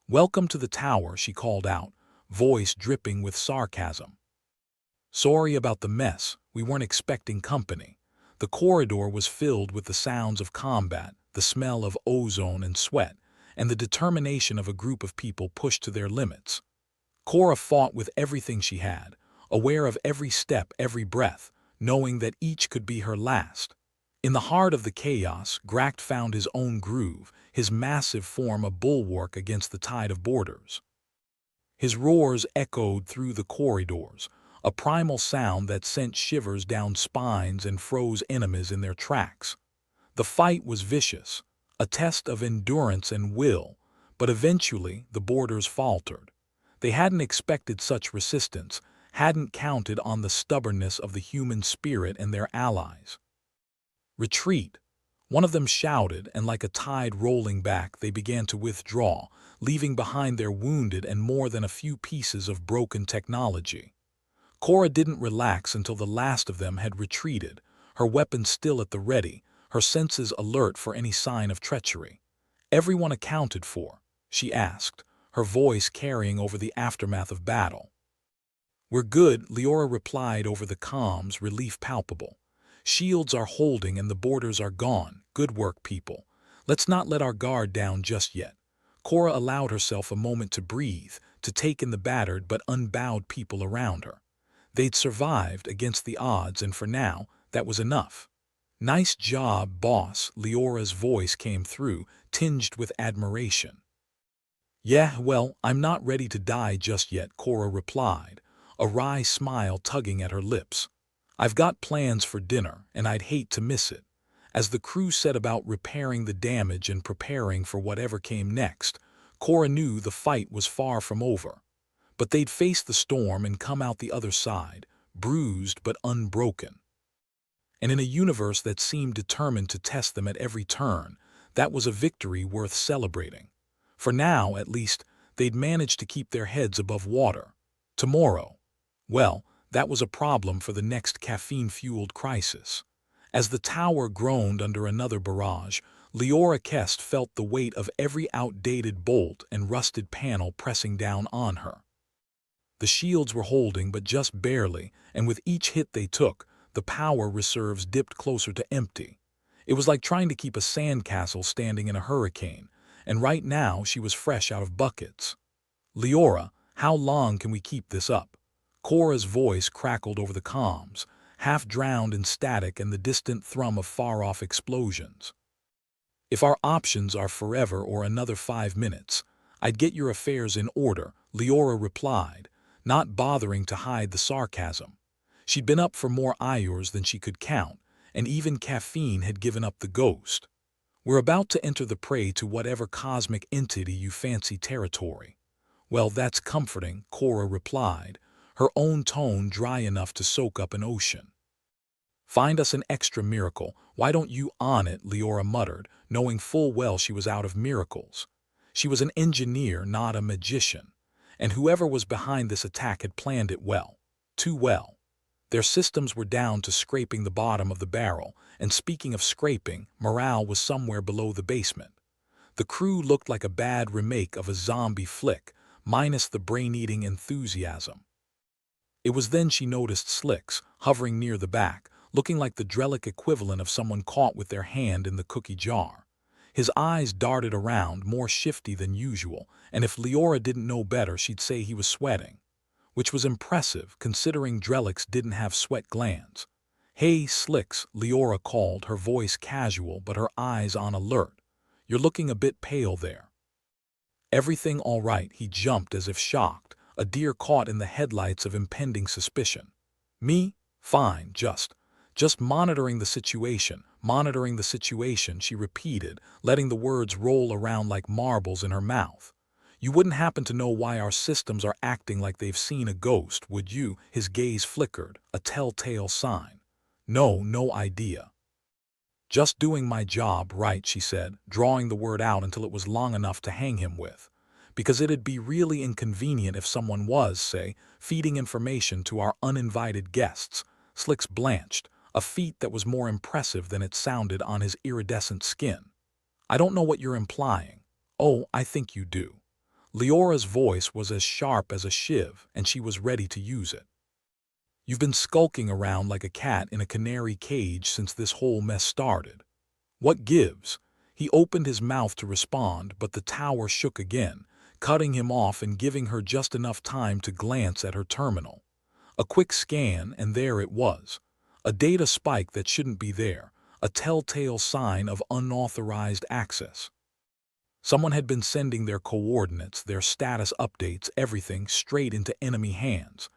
Welcome to the tower, she called out, voice dripping with sarcasm. Sorry about the mess, we weren't expecting company. The corridor was filled with the sounds of combat, the smell of ozone and sweat, and the determination of a group of people pushed to their limits. Cora fought with everything she had, aware of every step, every breath, knowing that each could be her last. In the heart of the chaos, Gracht found his own groove, his massive form a bulwark against the tide of boarders. His roars echoed through the corridors, a primal sound that sent shivers down spines and froze enemies in their tracks. The fight was vicious, a test of endurance and will, but eventually the boarders faltered. They hadn't expected such resistance, hadn't counted on the stubbornness of the human spirit and their allies. Retreat! One of them shouted, and like a tide rolling back, they began to withdraw, leaving behind their wounded and more than a few pieces of broken technology. Cora didn't relax until the last of them had retreated, her weapons still at the ready, her senses alert for any sign of treachery. Everyone accounted for, she asked, her voice carrying over the aftermath of battle. We're good, Leora replied over the comms, relief palpable. Shields are holding and the boarders are gone. Good work, people. Let's not let our guard down just yet. Cora allowed herself a moment to breathe, to take in the battered but unbowed people around her. They'd survived against the odds, and for now, that was enough. Nice job, boss, Leora's voice came through, tinged with admiration. Yeah, well, I'm not ready to die just yet, Cora replied, a wry smile tugging at her lips. I've got plans for dinner, and I'd hate to miss it. As the crew set about repairing the damage and preparing for whatever came next, Cora knew the fight was far from over. But they'd face the storm and come out the other side, bruised but unbroken. And in a universe that seemed determined to test them at every turn, that was a victory worth celebrating. For now, at least, they'd managed to keep their heads above water. Tomorrow, well, that was a problem for the next caffeine-fueled crisis. As the tower groaned under another barrage, Leora Kest felt the weight of every outdated bolt and rusted panel pressing down on her. The shields were holding, but just barely, and with each hit they took, the power reserves dipped closer to empty. It was like trying to keep a sandcastle standing in a hurricane, and right now she was fresh out of buckets. "Leora, how long can we keep this up?" Cora's voice crackled over the comms, half drowned in static and the distant thrum of far-off explosions. "If our options are forever or another 5 minutes, I'd get your affairs in order," Leora replied, not bothering to hide the sarcasm. She'd been up for more hours than she could count, and even caffeine had given up the ghost. "We're about to enter the prey to whatever cosmic entity you fancy territory." "Well, that's comforting," Cora replied, her own tone dry enough to soak up an ocean. "Find us an extra miracle. Why don't you on it?" Leora muttered, knowing full well she was out of miracles. She was an engineer, not a magician, and whoever was behind this attack had planned it well. Too well. Their systems were down to scraping the bottom of the barrel, and speaking of scraping, morale was somewhere below the basement. The crew looked like a bad remake of a zombie flick, minus the brain-eating enthusiasm. It was then she noticed Slicks, hovering near the back, looking like the Drellic equivalent of someone caught with their hand in the cookie jar. His eyes darted around, more shifty than usual, and if Leora didn't know better, she'd say he was sweating. Which was impressive, considering Drellics didn't have sweat glands. "Hey, Slicks," Leora called, her voice casual but her eyes on alert. "You're looking a bit pale there." "Everything all right?" He jumped as if shocked, a deer caught in the headlights of impending suspicion. "Me? Fine, just monitoring the situation," she repeated, letting the words roll around like marbles in her mouth. "You wouldn't happen to know why our systems are acting like they've seen a ghost, would you?" His gaze flickered, a telltale sign. No idea." "Just doing my job right," she said, drawing the word out until it was long enough to hang him with. "Because it'd be really inconvenient if someone was, say, feeding information to our uninvited guests." Slicks blanched, a feat that was more impressive than it sounded on his iridescent skin. "I don't know what you're implying." "Oh, I think you do." Leora's voice was as sharp as a shiv, and she was ready to use it. "You've been skulking around like a cat in a canary cage since this whole mess started." "What gives?" He opened his mouth to respond, but the tower shook again, cutting him off and giving her just enough time to glance at her terminal. A quick scan, and there it was. A data spike that shouldn't be there, a telltale sign of unauthorized access. Someone had been sending their coordinates, their status updates, everything straight into enemy hands.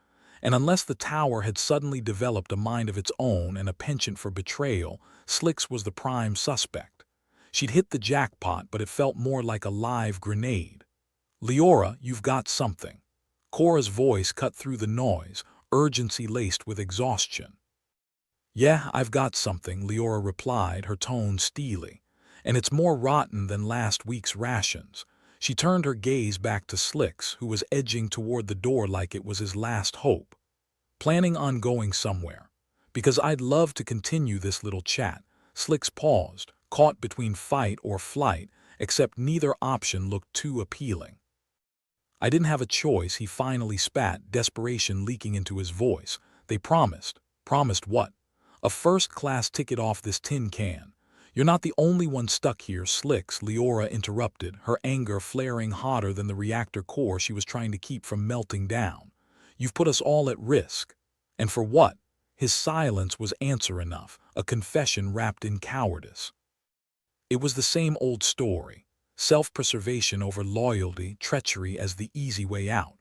And unless the tower had suddenly developed a mind of its own and a penchant for betrayal, Slicks was the prime suspect. She'd hit the jackpot, but it felt more like a live grenade. "Leora, you've got something." Cora's voice cut through the noise, urgency laced with exhaustion. "Yeah, I've got something," Leora replied, her tone steely. "And it's more rotten than last week's rations." She turned her gaze back to Slicks, who was edging toward the door like it was his last hope. "Planning on going somewhere? Because I'd love to continue this little chat." Slicks paused, caught between fight or flight, except neither option looked too appealing. "I didn't have a choice," he finally spat, desperation leaking into his voice. "They promised." "Promised what?" "A first-class ticket off this tin can." "You're not the only one stuck here, Slicks," Leora interrupted, her anger flaring hotter than the reactor core she was trying to keep from melting down. "You've put us all at risk." "And for what?" His silence was answer enough, a confession wrapped in cowardice. It was the same old story. Self-preservation over loyalty, treachery as the easy way out.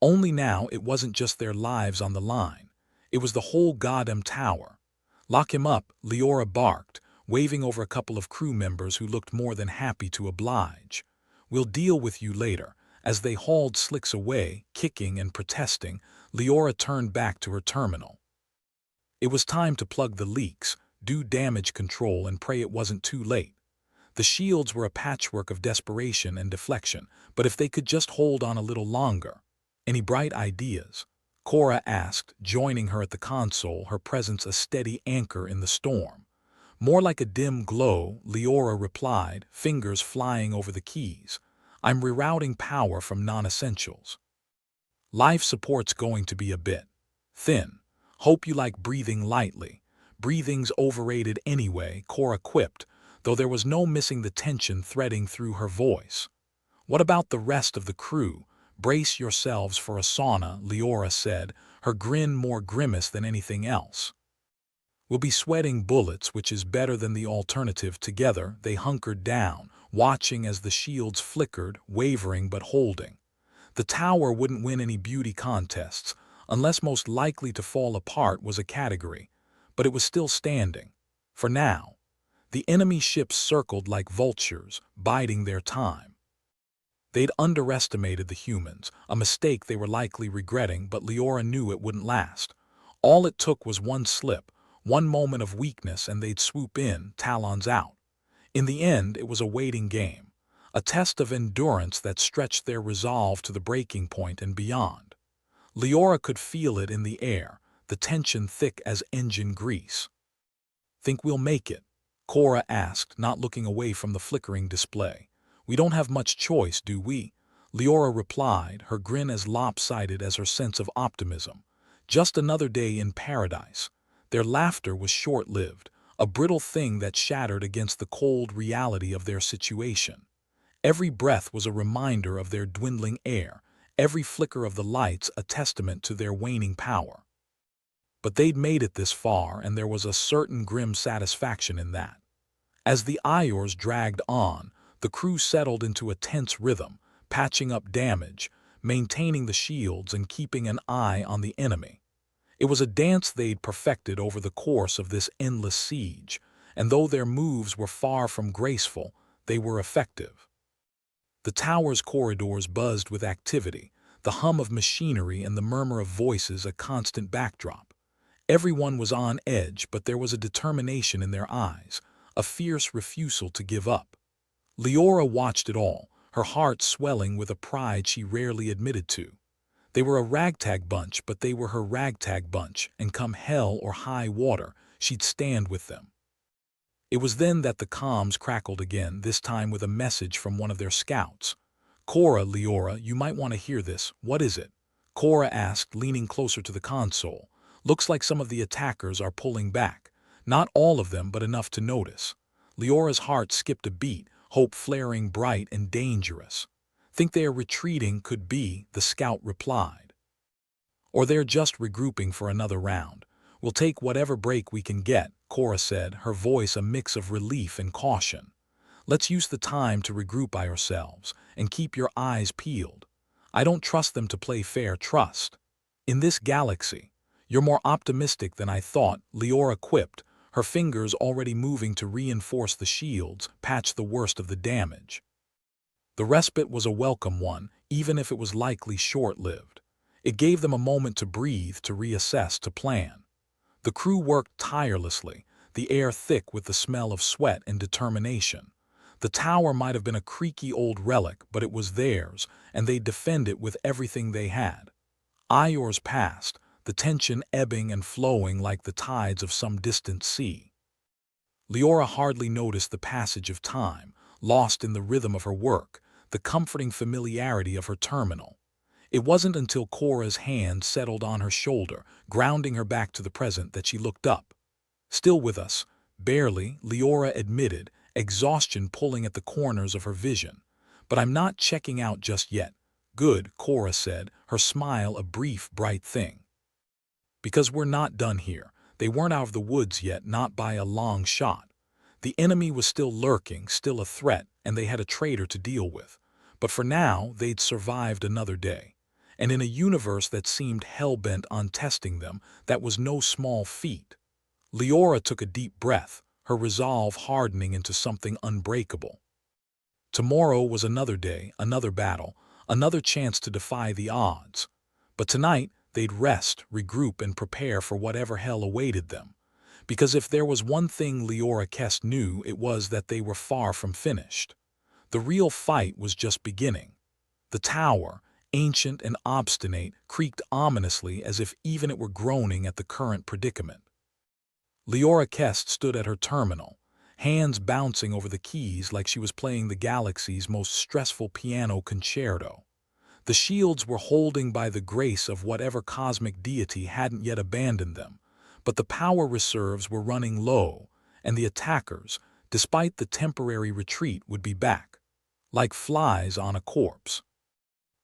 Only now it wasn't just their lives on the line. It was the whole goddamn tower. "Lock him up," Leora barked, waving over a couple of crew members who looked more than happy to oblige. "We'll deal with you later." As they hauled Slicks away, kicking and protesting, Leora turned back to her terminal. It was time to plug the leaks, do damage control, and pray it wasn't too late. The shields were a patchwork of desperation and deflection, but if they could just hold on a little longer. "Any bright ideas?" Cora asked, joining her at the console, her presence a steady anchor in the storm. "More like a dim glow," Leora replied, fingers flying over the keys. "I'm rerouting power from non-essentials. Life support's going to be a bit thin. Hope you like breathing lightly." "Breathing's overrated anyway," Cora quipped, though there was no missing the tension threading through her voice. "What about the rest of the crew? Brace yourselves for a sauna," Leora said, her grin more grimace than anything else. "We'll be sweating bullets, which is better than the alternative." Together, they hunkered down, watching as the shields flickered, wavering but holding. The tower wouldn't win any beauty contests, unless most likely to fall apart was a category, but it was still standing. For now. The enemy ships circled like vultures, biding their time. They'd underestimated the humans, a mistake they were likely regretting, but Leora knew it wouldn't last. All it took was one slip, one moment of weakness, and they'd swoop in, talons out. In the end, it was a waiting game, a test of endurance that stretched their resolve to the breaking point and beyond. Leora could feel it in the air, the tension thick as engine grease. "Think we'll make it?" Cora asked, not looking away from the flickering display. "We don't have much choice, do we?" Leora replied, her grin as lopsided as her sense of optimism. "Just another day in paradise." Their laughter was short-lived, a brittle thing that shattered against the cold reality of their situation. Every breath was a reminder of their dwindling air, every flicker of the lights a testament to their waning power. But they'd made it this far, and there was a certain grim satisfaction in that. As the Iors dragged on, the crew settled into a tense rhythm, patching up damage, maintaining the shields, and keeping an eye on the enemy. It was a dance they'd perfected over the course of this endless siege, and though their moves were far from graceful, they were effective. The tower's corridors buzzed with activity, the hum of machinery and the murmur of voices a constant backdrop. Everyone was on edge, but there was a determination in their eyes, a fierce refusal to give up. Leora watched it all, her heart swelling with a pride she rarely admitted to. They were a ragtag bunch, but they were her ragtag bunch, and come hell or high water, she'd stand with them. It was then that the comms crackled again, this time with a message from one of their scouts. "Cora, Leora, you might want to hear this. What is it?" Cora asked, leaning closer to the console. "Looks like some of the attackers are pulling back. Not all of them, but enough to notice." Leora's heart skipped a beat, hope flaring bright and dangerous. "Think they are retreating, could be," the scout replied. "Or they're just regrouping for another round. We'll take whatever break we can get," Cora said, her voice a mix of relief and caution. "Let's use the time to regroup ourselves, and keep your eyes peeled. I don't trust them to play fair, trust. In this galaxy." "You're more optimistic than I thought," Leora quipped, her fingers already moving to reinforce the shields, patch the worst of the damage. The respite was a welcome one, even if it was likely short-lived. It gave them a moment to breathe, to reassess, to plan. The crew worked tirelessly, the air thick with the smell of sweat and determination. The tower might have been a creaky old relic, but it was theirs, and they'd defend it with everything they had. Iors passed, the tension ebbing and flowing like the tides of some distant sea. Leora hardly noticed the passage of time, lost in the rhythm of her work, the comforting familiarity of her terminal. It wasn't until Cora's hand settled on her shoulder, grounding her back to the present, that she looked up. "Still with us?" "Barely," Leora admitted, exhaustion pulling at the corners of her vision. "But I'm not checking out just yet." "Good," Cora said, her smile a brief, bright thing. "Because we're not done here." They weren't out of the woods yet, not by a long shot. The enemy was still lurking, still a threat, and they had a traitor to deal with. But for now, they'd survived another day. And in a universe that seemed hell-bent on testing them, that was no small feat. Leora took a deep breath, her resolve hardening into something unbreakable. Tomorrow was another day, another battle, another chance to defy the odds. But tonight, they'd rest, regroup, and prepare for whatever hell awaited them. Because if there was one thing Leora Kest knew, it was that they were far from finished. The real fight was just beginning. The tower, ancient and obstinate, creaked ominously as if even it were groaning at the current predicament. Leora Kest stood at her terminal, hands bouncing over the keys like she was playing the galaxy's most stressful piano concerto. The shields were holding by the grace of whatever cosmic deity hadn't yet abandoned them, but the power reserves were running low, and the attackers, despite the temporary retreat, would be back, like flies on a corpse.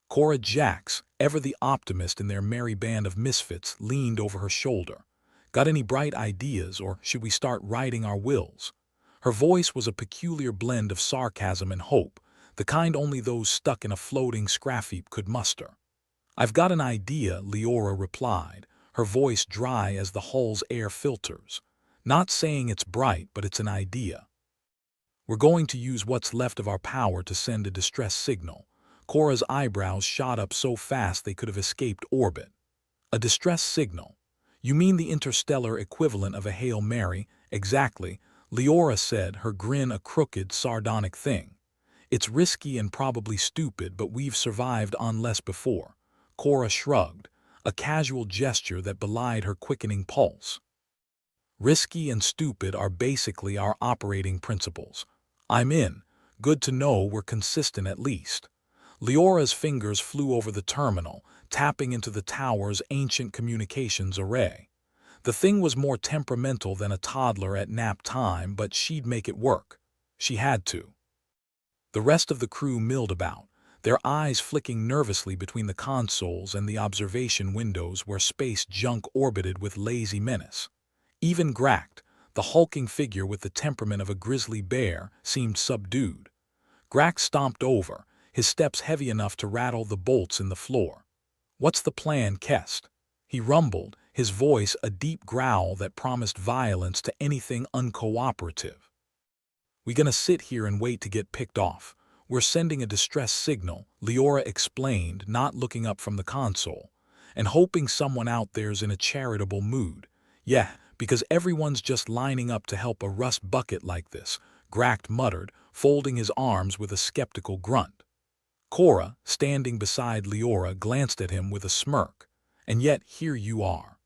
Cora Jax, ever the optimist in their merry band of misfits, leaned over her shoulder. Got any bright ideas, or should we start writing our wills? Her voice was a peculiar blend of sarcasm and hope, the kind only those stuck in a floating scrap heap could muster. I've got an idea, Leora replied, her voice dry as the hull's air filters. Not saying it's bright, but it's an idea. We're going to use what's left of our power to send a distress signal. Cora's eyebrows shot up so fast they could have escaped orbit. A distress signal? You mean the interstellar equivalent of a Hail Mary? Exactly, Leora said, her grin a crooked, sardonic thing. It's risky and probably stupid, but we've survived on less before. Cora shrugged, a casual gesture that belied her quickening pulse. Risky and stupid are basically our operating principles. I'm in. Good to know we're consistent at least. Leora's fingers flew over the terminal, tapping into the tower's ancient communications array. The thing was more temperamental than a toddler at nap time, but she'd make it work. She had to. The rest of the crew milled about, their eyes flicking nervously between the consoles and the observation windows where space junk orbited with lazy menace. Even Gracht, the hulking figure with the temperament of a grizzly bear, seemed subdued. Gracht stomped over, his steps heavy enough to rattle the bolts in the floor. "What's the plan, Kest?" he rumbled, his voice a deep growl that promised violence to anything uncooperative. "We gonna sit here and wait to get picked off? We're sending a distress signal," Leora explained, not looking up from the console, "and hoping someone out there's in a charitable mood. Yeah, because everyone's just lining up to help a rust bucket like this," Gracht muttered, folding his arms with a skeptical grunt. Cora, standing beside Leora, glanced at him with a smirk. "And yet here you are."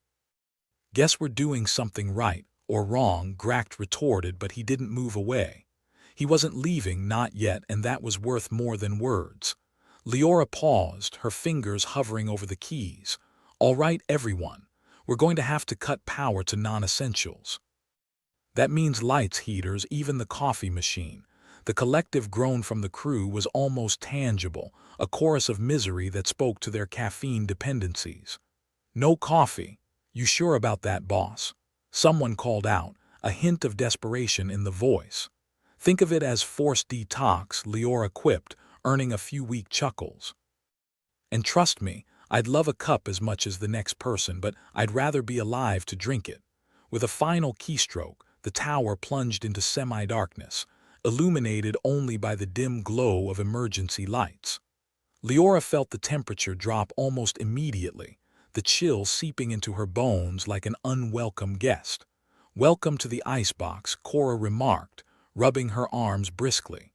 "Guess we're doing something right, or wrong," Gracht retorted, but he didn't move away. He wasn't leaving, not yet, and that was worth more than words. Leora paused, her fingers hovering over the keys. "All right, everyone. We're going to have to cut power to non-essentials. That means lights, heaters, even the coffee machine." The collective groan from the crew was almost tangible, a chorus of misery that spoke to their caffeine dependencies. "No coffee? You sure about that, boss?" Someone called out, a hint of desperation in the voice. "Think of it as forced detox," Leora quipped, earning a few weak chuckles. "And trust me, I'd love a cup as much as the next person, but I'd rather be alive to drink it." With a final keystroke, the tower plunged into semi-darkness, illuminated only by the dim glow of emergency lights. Leora felt the temperature drop almost immediately, the chill seeping into her bones like an unwelcome guest. "Welcome to the icebox," Cora remarked, rubbing her arms briskly.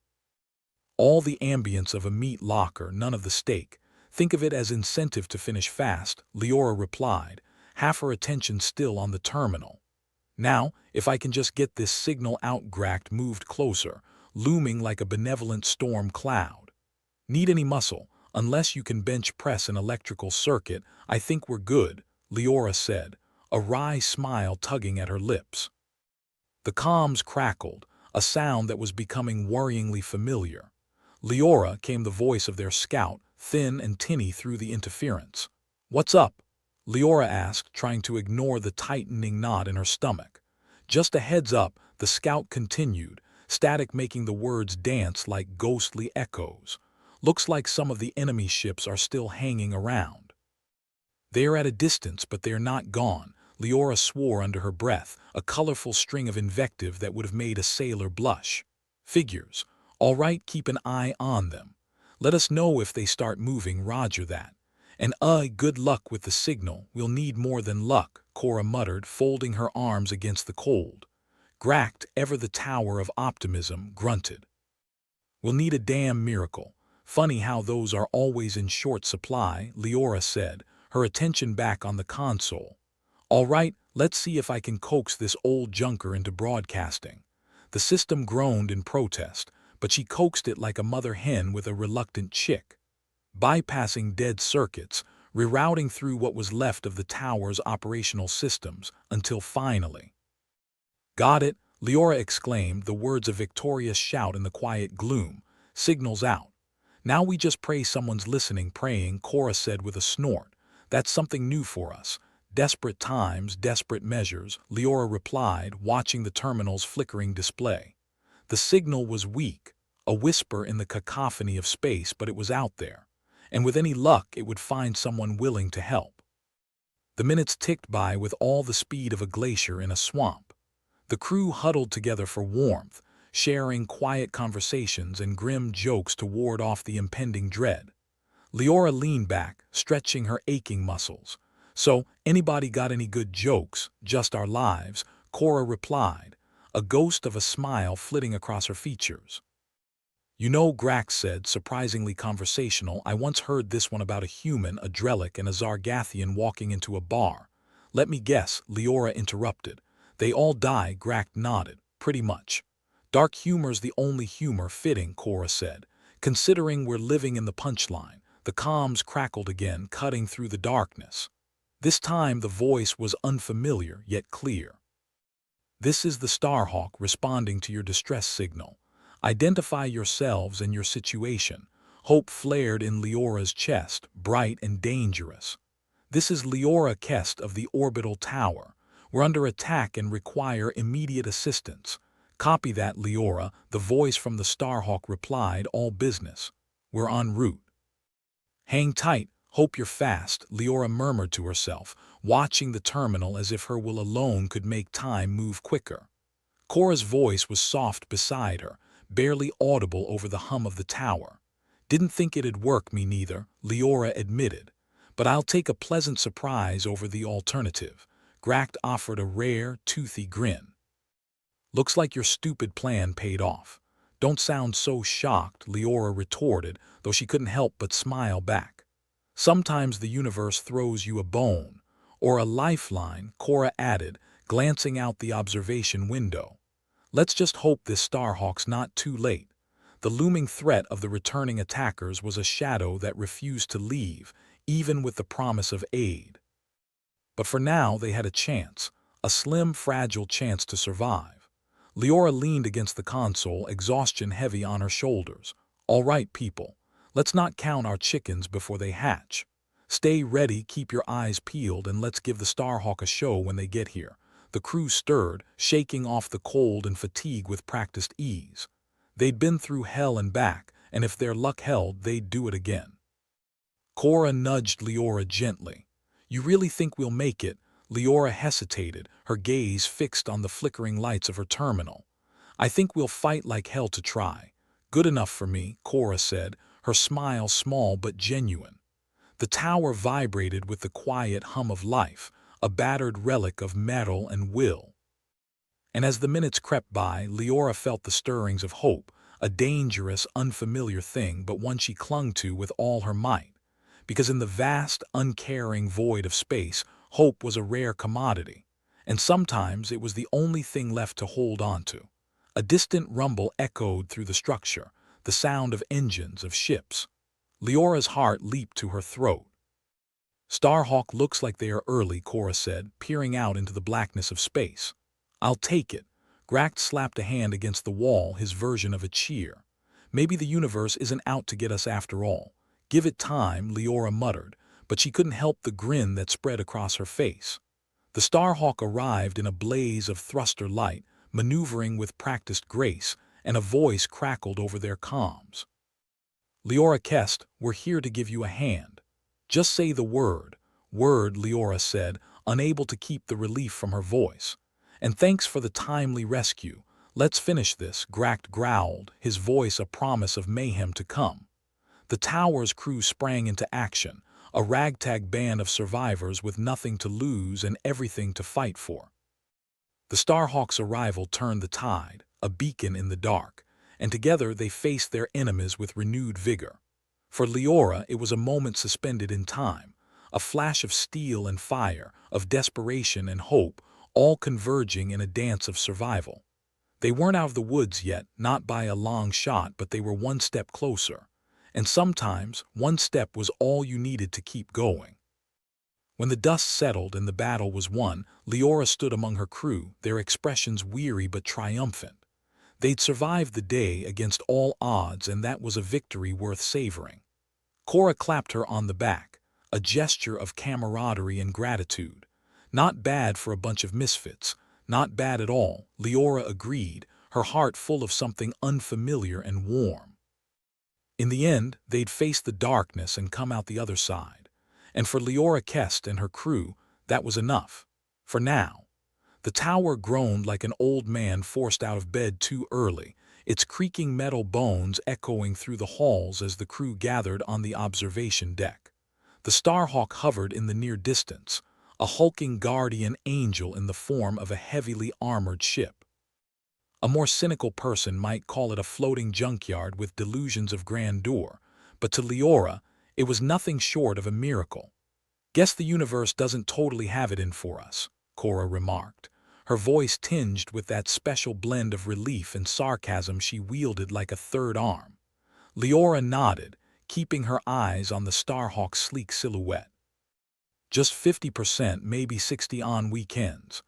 "All the ambience of a meat locker, none of the steak. Think of it as incentive to finish fast," Leora replied, half her attention still on the terminal. "Now, if I can just get this signal out." Gracht moved closer, looming like a benevolent storm cloud. "Need any muscle? Unless you can bench press an electrical circuit, I think we're good," Leora said, a wry smile tugging at her lips. The comms crackled, a sound that was becoming worryingly familiar. Leora came the voice of their scout, thin and tinny through the interference. "What's up?" Leora asked, trying to ignore the tightening knot in her stomach. "Just a heads up," the scout continued, static making the words dance like ghostly echoes. "Looks like some of the enemy ships are still hanging around." "They are at a distance, but they are not gone," Leora swore under her breath, a colorful string of invective that would have made a sailor blush. Figures. All right, keep an eye on them. Let us know if they start moving, roger that. And good luck with the signal, we'll need more than luck, Cora muttered, folding her arms against the cold. Gract, ever the tower of optimism, grunted. We'll need a damn miracle. Funny how those are always in short supply, Leora said, her attention back on the console. All right, let's see if I can coax this old junker into broadcasting. The system groaned in protest, but she coaxed it like a mother hen with a reluctant chick. Bypassing dead circuits, rerouting through what was left of the tower's operational systems, until finally. Got it, Leora exclaimed, the words a victorious shout in the quiet gloom. Signals out. Now we just pray someone's listening. Praying, Cora said with a snort. That's something new for us. Desperate times, desperate measures, Leora replied, watching the terminal's flickering display. The signal was weak, a whisper in the cacophony of space, but it was out there. And with any luck, it would find someone willing to help. The minutes ticked by with all the speed of a glacier in a swamp. The crew huddled together for warmth, sharing quiet conversations and grim jokes to ward off the impending dread. Leora leaned back, stretching her aching muscles. So, anybody got any good jokes? Just our lives, Cora replied, a ghost of a smile flitting across her features. You know, Grax said, surprisingly conversational, I once heard this one about a human, a Drellic, and a Zargathian walking into a bar. Let me guess, Leora interrupted. They all die, Grax nodded. Pretty much. Dark humor's the only humor fitting, Cora said. Considering we're living in the punchline, the comms crackled again, cutting through the darkness. This time the voice was unfamiliar, yet clear. This is the Starhawk responding to your distress signal. Identify yourselves and your situation. Hope flared in Leora's chest, bright and dangerous. This is Leora Kest of the Orbital Tower. We're under attack and require immediate assistance. Copy that, Leora, the voice from the Starhawk replied, all business. We're en route. Hang tight, hope you're fast, Leora murmured to herself, watching the terminal as if her will alone could make time move quicker. Cora's voice was soft beside her, barely audible over the hum of the tower. Didn't think it'd work, me neither, Leora admitted. But I'll take a pleasant surprise over the alternative. Gract offered a rare, toothy grin. Looks like your stupid plan paid off. Don't sound so shocked, Leora retorted, though she couldn't help but smile back. Sometimes the universe throws you a bone, or a lifeline, Cora added, glancing out the observation window. Let's just hope this Starhawk's not too late. The looming threat of the returning attackers was a shadow that refused to leave, even with the promise of aid. But for now they had a chance, a slim, fragile chance to survive. Leora leaned against the console, exhaustion heavy on her shoulders. All right, people, let's not count our chickens before they hatch. Stay ready, keep your eyes peeled, and let's give the Starhawk a show when they get here. The crew stirred, shaking off the cold and fatigue with practiced ease. They'd been through hell and back, and if their luck held, they'd do it again. Cora nudged Leora gently. You really think we'll make it? Leora hesitated, her gaze fixed on the flickering lights of her terminal. I think we'll fight like hell to try. Good enough for me, Cora said, her smile small but genuine. The tower vibrated with the quiet hum of life, a battered relic of metal and will. And as the minutes crept by, Leora felt the stirrings of hope, a dangerous, unfamiliar thing, but one she clung to with all her might. Because in the vast, uncaring void of space, hope was a rare commodity, and sometimes it was the only thing left to hold on to. A distant rumble echoed through the structure, the sound of engines, of ships. Leora's heart leaped to her throat. Starhawk looks like they are early, Cora said, peering out into the blackness of space. I'll take it. Gract slapped a hand against the wall, his version of a cheer. Maybe the universe isn't out to get us after all. Give it time, Leora muttered, but she couldn't help the grin that spread across her face. The Starhawk arrived in a blaze of thruster light, maneuvering with practiced grace, and a voice crackled over their comms. Leora Kest, we're here to give you a hand. Just say the word, Leora said, unable to keep the relief from her voice. "And thanks for the timely rescue. Let's finish this," Gract growled, his voice a promise of mayhem to come. The tower's crew sprang into action, a ragtag band of survivors with nothing to lose and everything to fight for. The Starhawk's arrival turned the tide, a beacon in the dark, and together they faced their enemies with renewed vigor. For Leora, it was a moment suspended in time, a flash of steel and fire, of desperation and hope, all converging in a dance of survival. They weren't out of the woods yet, not by a long shot, but they were one step closer. And sometimes, one step was all you needed to keep going. When the dust settled and the battle was won, Leora stood among her crew, their expressions weary but triumphant. They'd survived the day against all odds, and that was a victory worth savoring. Cora clapped her on the back, a gesture of camaraderie and gratitude. "Not bad for a bunch of misfits, not bad at all," Leora agreed, her heart full of something unfamiliar and warm. In the end, they'd faced the darkness and come out the other side. And for Leora Kest and her crew, that was enough. For now. The tower groaned like an old man forced out of bed too early, its creaking metal bones echoing through the halls as the crew gathered on the observation deck. The Starhawk hovered in the near distance, a hulking guardian angel in the form of a heavily armored ship. A more cynical person might call it a floating junkyard with delusions of grandeur, but to Leora, it was nothing short of a miracle. "Guess the universe doesn't totally have it in for us," Cora remarked, her voice tinged with that special blend of relief and sarcasm she wielded like a third arm. Leora nodded, keeping her eyes on the Starhawk's sleek silhouette. "Just 50%, maybe 60 on weekends.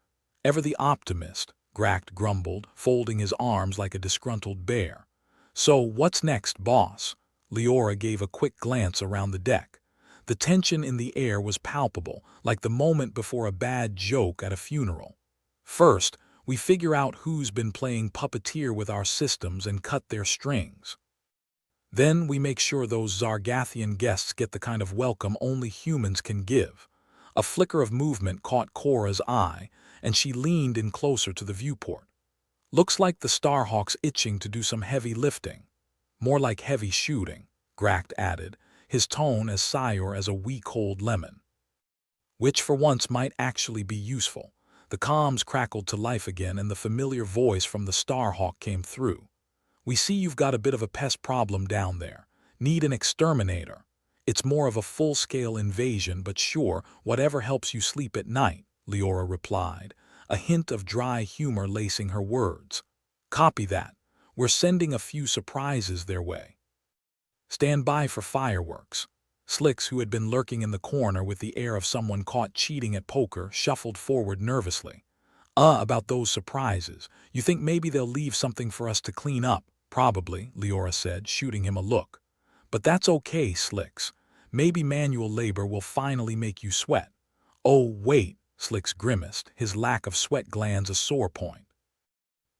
Ever the optimist," Gract grumbled, folding his arms like a disgruntled bear. "So, what's next, boss?" Leora gave a quick glance around the deck. The tension in the air was palpable, like the moment before a bad joke at a funeral. "First, we figure out who's been playing puppeteer with our systems and cut their strings. Then we make sure those Zargathian guests get the kind of welcome only humans can give." A flicker of movement caught Cora's eye, and she leaned in closer to the viewport. "Looks like the Starhawk's itching to do some heavy lifting." "More like heavy shooting," Gract added, his tone as sour as a week-old lemon. "Which for once might actually be useful." The comms crackled to life again, and the familiar voice from the Starhawk came through. "We see you've got a bit of a pest problem down there. Need an exterminator. It's more of a full-scale invasion, but sure, whatever helps you sleep at night," Leora replied, a hint of dry humor lacing her words. "Copy that. We're sending a few surprises their way. Stand by for fireworks." Slicks, who had been lurking in the corner with the air of someone caught cheating at poker, shuffled forward nervously. About those surprises. You think maybe they'll leave something for us to clean up?" "Probably," Leora said, shooting him a look. "But that's okay, Slicks. Maybe manual labor will finally make you sweat." "Oh, wait," Slicks grimaced, his lack of sweat glands a sore point.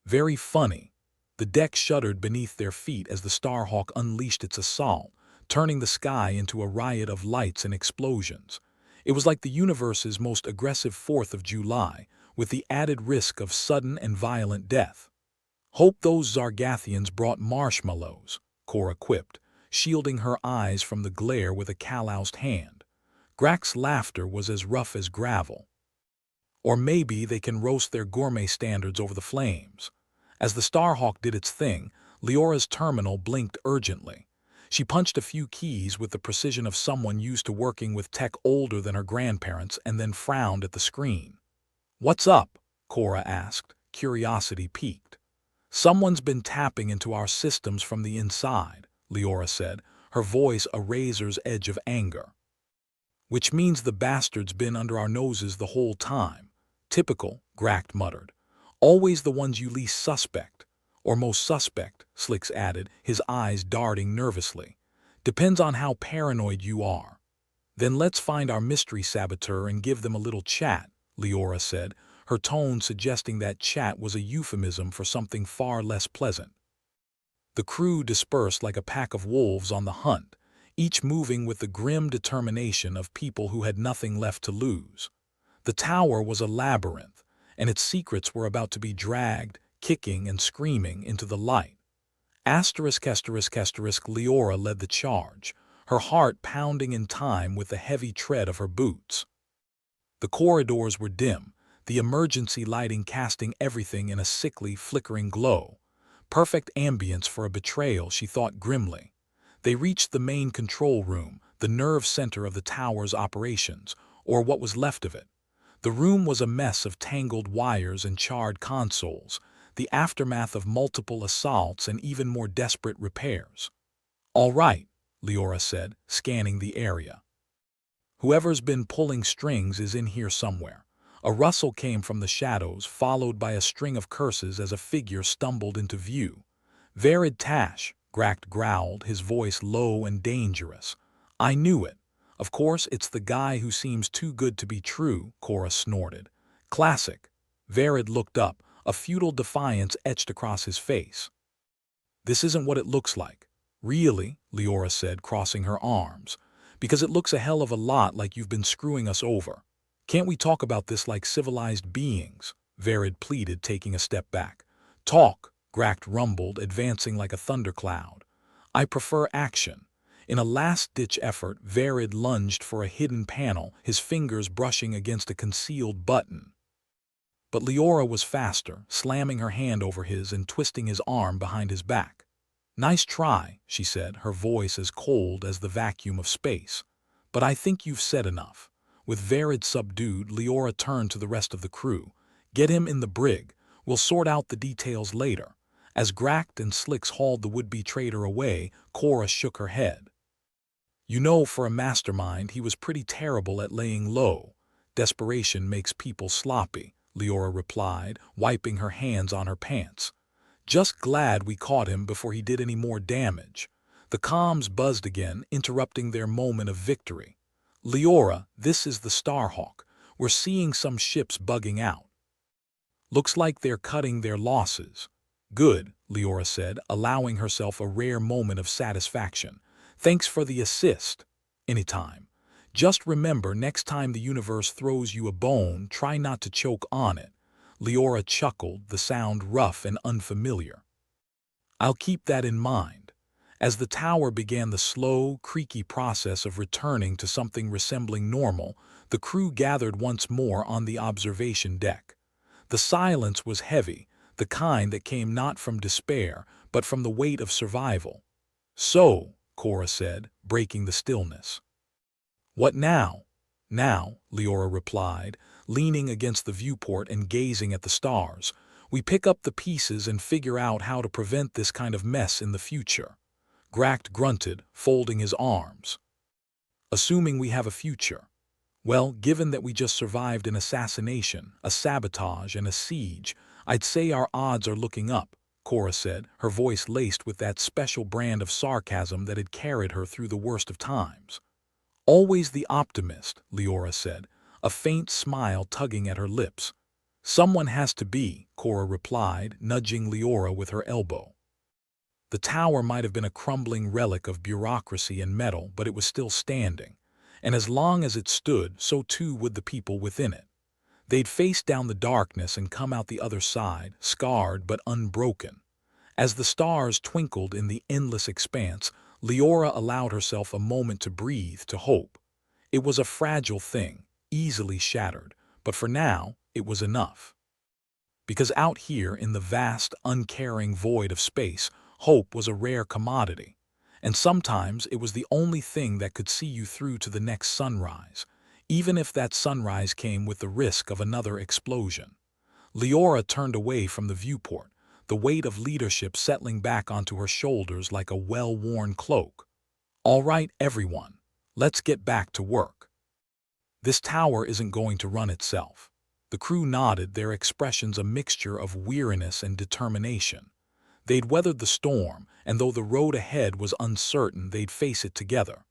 "Very funny." The deck shuddered beneath their feet as the Starhawk unleashed its assault, turning the sky into a riot of lights and explosions. It was like the universe's most aggressive 4th of July, with the added risk of sudden and violent death. "Hope those Zargathians brought marshmallows," Cora quipped, shielding her eyes from the glare with a calloused hand. Grac's laughter was as rough as gravel. "Or maybe they can roast their gourmet standards over the flames." As the Starhawk did its thing, Leora's terminal blinked urgently. She punched a few keys with the precision of someone used to working with tech older than her grandparents and then frowned at the screen. "What's up?" Cora asked, curiosity piqued. "Someone's been tapping into our systems from the inside," Leora said, her voice a razor's edge of anger. "Which means the bastard's been under our noses the whole time." "Typical," Gract muttered. "Always the ones you least suspect." "Or most suspect," Slicks added, his eyes darting nervously. "Depends on how paranoid you are." "Then let's find our mystery saboteur and give them a little chat," Leora said, her tone suggesting that chat was a euphemism for something far less pleasant. The crew dispersed like a pack of wolves on the hunt, each moving with the grim determination of people who had nothing left to lose. The tower was a labyrinth, and its secrets were about to be dragged, kicking and screaming, into the light. Leora led the charge, her heart pounding in time with the heavy tread of her boots. The corridors were dim, the emergency lighting casting everything in a sickly, flickering glow. Perfect ambience for a betrayal, she thought grimly. They reached the main control room, the nerve center of the tower's operations, or what was left of it. The room was a mess of tangled wires and charred consoles, the aftermath of multiple assaults and even more desperate repairs. "All right," Leora said, scanning the area. "Whoever's been pulling strings is in here somewhere." A rustle came from the shadows, followed by a string of curses as a figure stumbled into view. "Verid Tash," Gract growled, his voice low and dangerous. "I knew it. Of course, it's the guy who seems too good to be true," Cora snorted. "Classic." Verid looked up, a futile defiance etched across his face. "This isn't what it looks like." "Really?" Leora said, crossing her arms. "Because it looks a hell of a lot like you've been screwing us over. Can't we talk about this like civilized beings?" Verid pleaded, taking a step back. "Talk," Gract rumbled, advancing like a thundercloud. "I prefer action." In a last-ditch effort, Verid lunged for a hidden panel, his fingers brushing against a concealed button. But Leora was faster, slamming her hand over his and twisting his arm behind his back. "Nice try," she said, her voice as cold as the vacuum of space. "But I think you've said enough." With Verid subdued, Leora turned to the rest of the crew. "Get him in the brig. We'll sort out the details later." As Gract and Slicks hauled the would-be traitor away, Cora shook her head. "You know, for a mastermind, he was pretty terrible at laying low." "Desperation makes people sloppy," Leora replied, wiping her hands on her pants. "Just glad we caught him before he did any more damage." The comms buzzed again, interrupting their moment of victory. "Leora, this is the Starhawk. We're seeing some ships bugging out. Looks like they're cutting their losses." "Good," Leora said, allowing herself a rare moment of satisfaction. "Thanks for the assist." "Anytime. Just remember, next time the universe throws you a bone, try not to choke on it." Leora chuckled, the sound rough and unfamiliar. "I'll keep that in mind." As the tower began the slow, creaky process of returning to something resembling normal, the crew gathered once more on the observation deck. The silence was heavy, the kind that came not from despair, but from the weight of survival. "So," Cora said, breaking the stillness. "What now?" "Now," Leora replied, leaning against the viewport and gazing at the stars, "we pick up the pieces and figure out how to prevent this kind of mess in the future." Gract grunted, folding his arms. "Assuming we have a future." "Well, given that we just survived an assassination, a sabotage, and a siege, I'd say our odds are looking up," Cora said, her voice laced with that special brand of sarcasm that had carried her through the worst of times. "Always the optimist," Leora said, a faint smile tugging at her lips. "Someone has to be," Cora replied, nudging Leora with her elbow. The tower might have been a crumbling relic of bureaucracy and metal, but it was still standing. And as long as it stood, so too would the people within it. They'd face down the darkness and come out the other side, scarred but unbroken. As the stars twinkled in the endless expanse, Leora allowed herself a moment to breathe, to hope. It was a fragile thing, easily shattered, but for now, it was enough. Because out here in the vast, uncaring void of space, hope was a rare commodity. And sometimes it was the only thing that could see you through to the next sunrise, even if that sunrise came with the risk of another explosion. Leora turned away from the viewport, the weight of leadership settling back onto her shoulders like a well-worn cloak. "All right, everyone, let's get back to work. This tower isn't going to run itself." The crew nodded, their expressions a mixture of weariness and determination. They'd weathered the storm, and though the road ahead was uncertain, they'd face it together.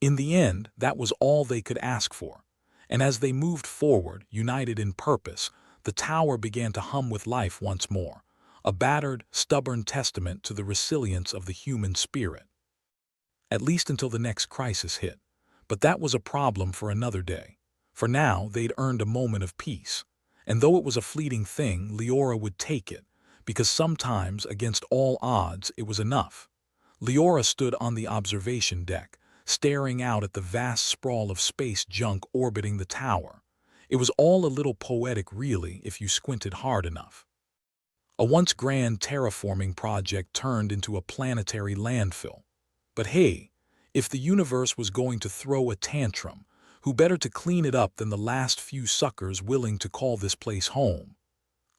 In the end, that was all they could ask for. And as they moved forward, united in purpose, the tower began to hum with life once more, a battered, stubborn testament to the resilience of the human spirit. At least until the next crisis hit. But that was a problem for another day. For now, they'd earned a moment of peace. And though it was a fleeting thing, Leora would take it, because sometimes, against all odds, it was enough. Leora stood on the observation deck, staring out at the vast sprawl of space junk orbiting the tower. It was all a little poetic, really, if you squinted hard enough. A once grand terraforming project turned into a planetary landfill. But hey, if the universe was going to throw a tantrum, who better to clean it up than the last few suckers willing to call this place home?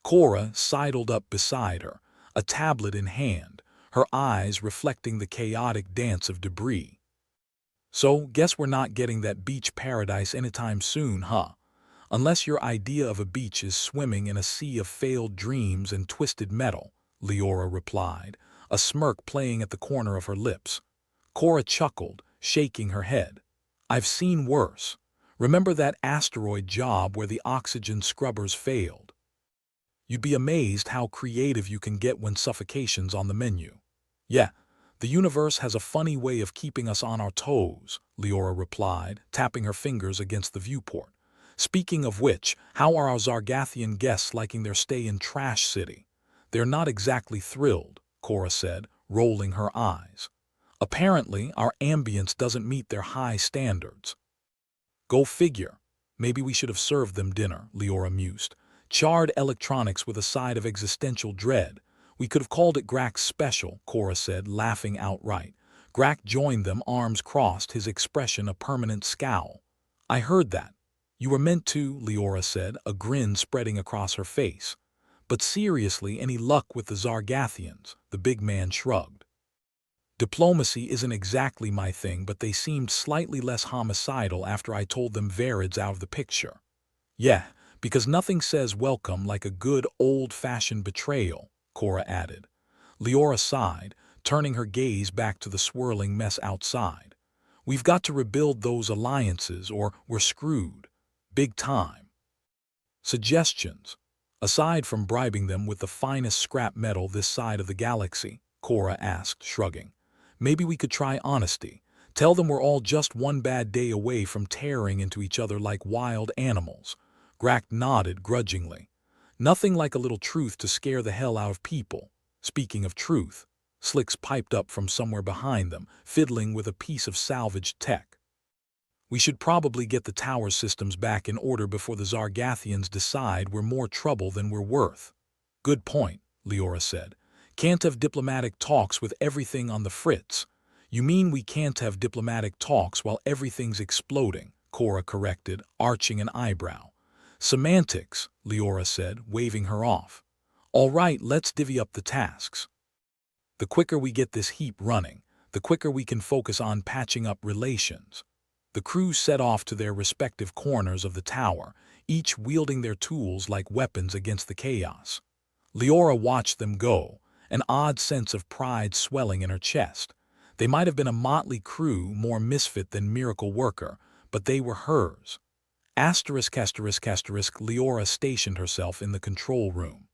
Cora sidled up beside her, a tablet in hand, her eyes reflecting the chaotic dance of debris. So, guess we're not getting that beach paradise anytime soon, huh? Unless your idea of a beach is swimming in a sea of failed dreams and twisted metal, Leora replied, a smirk playing at the corner of her lips. Cora chuckled, shaking her head. I've seen worse. Remember that asteroid job where the oxygen scrubbers failed? You'd be amazed how creative you can get when suffocation's on the menu. Yeah, the universe has a funny way of keeping us on our toes, Leora replied, tapping her fingers against the viewport. Speaking of which, how are our Zargathian guests liking their stay in Trash City? They're not exactly thrilled, Cora said, rolling her eyes. Apparently, our ambience doesn't meet their high standards. Go figure. Maybe we should have served them dinner, Leora mused. Charred electronics with a side of existential dread. We could have called it Grak's special, Cora said, laughing outright. Grak joined them, arms crossed, his expression a permanent scowl. I heard that. You were meant to, Leora said, a grin spreading across her face. But seriously, any luck with the Zargathians? The big man shrugged. Diplomacy isn't exactly my thing, but they seemed slightly less homicidal after I told them Verid's out of the picture. Yeah, because nothing says welcome like a good old-fashioned betrayal, Cora added. Leora sighed, turning her gaze back to the swirling mess outside. We've got to rebuild those alliances or we're screwed. Big time. Suggestions. Aside from bribing them with the finest scrap metal this side of the galaxy, Cora asked, shrugging. Maybe we could try honesty. Tell them we're all just one bad day away from tearing into each other like wild animals. Grak nodded grudgingly. Nothing like a little truth to scare the hell out of people. Speaking of truth, Slicks piped up from somewhere behind them, fiddling with a piece of salvaged tech. We should probably get the tower systems back in order before the Zargathians decide we're more trouble than we're worth. Good point, Leora said. Can't have diplomatic talks with everything on the fritz. You mean we can't have diplomatic talks while everything's exploding, Cora corrected, arching an eyebrow. Semantics, Leora said, waving her off. All right, let's divvy up the tasks. The quicker we get this heap running, the quicker we can focus on patching up relations. The crew set off to their respective corners of the tower, each wielding their tools like weapons against the chaos. Leora watched them go, an odd sense of pride swelling in her chest. They might have been a motley crew, more misfit than miracle worker, but they were hers. Leora stationed herself in the control room.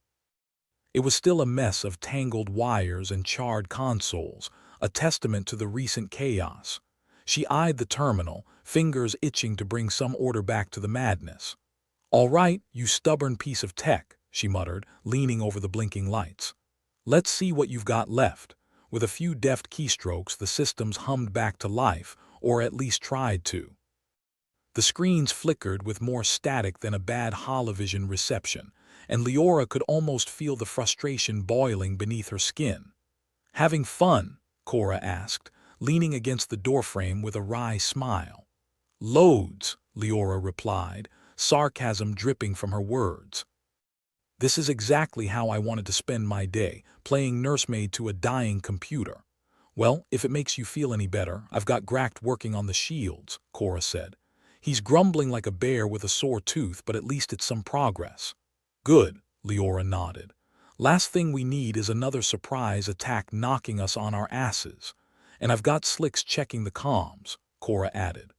It was still a mess of tangled wires and charred consoles, a testament to the recent chaos. She eyed the terminal, fingers itching to bring some order back to the madness. All right, you stubborn piece of tech, she muttered, leaning over the blinking lights. Let's see what you've got left. With a few deft keystrokes, the systems hummed back to life, or at least tried to. The screens flickered with more static than a bad holovision reception, and Leora could almost feel the frustration boiling beneath her skin. Having fun? Cora asked, leaning against the doorframe with a wry smile. Loads, Leora replied, sarcasm dripping from her words. This is exactly how I wanted to spend my day, playing nursemaid to a dying computer. Well, if it makes you feel any better, I've got Grak working on the shields, Cora said. He's grumbling like a bear with a sore tooth, but at least it's some progress. Good, Leora nodded. Last thing we need is another surprise attack knocking us on our asses. And I've got Slicks checking the comms, Cora added.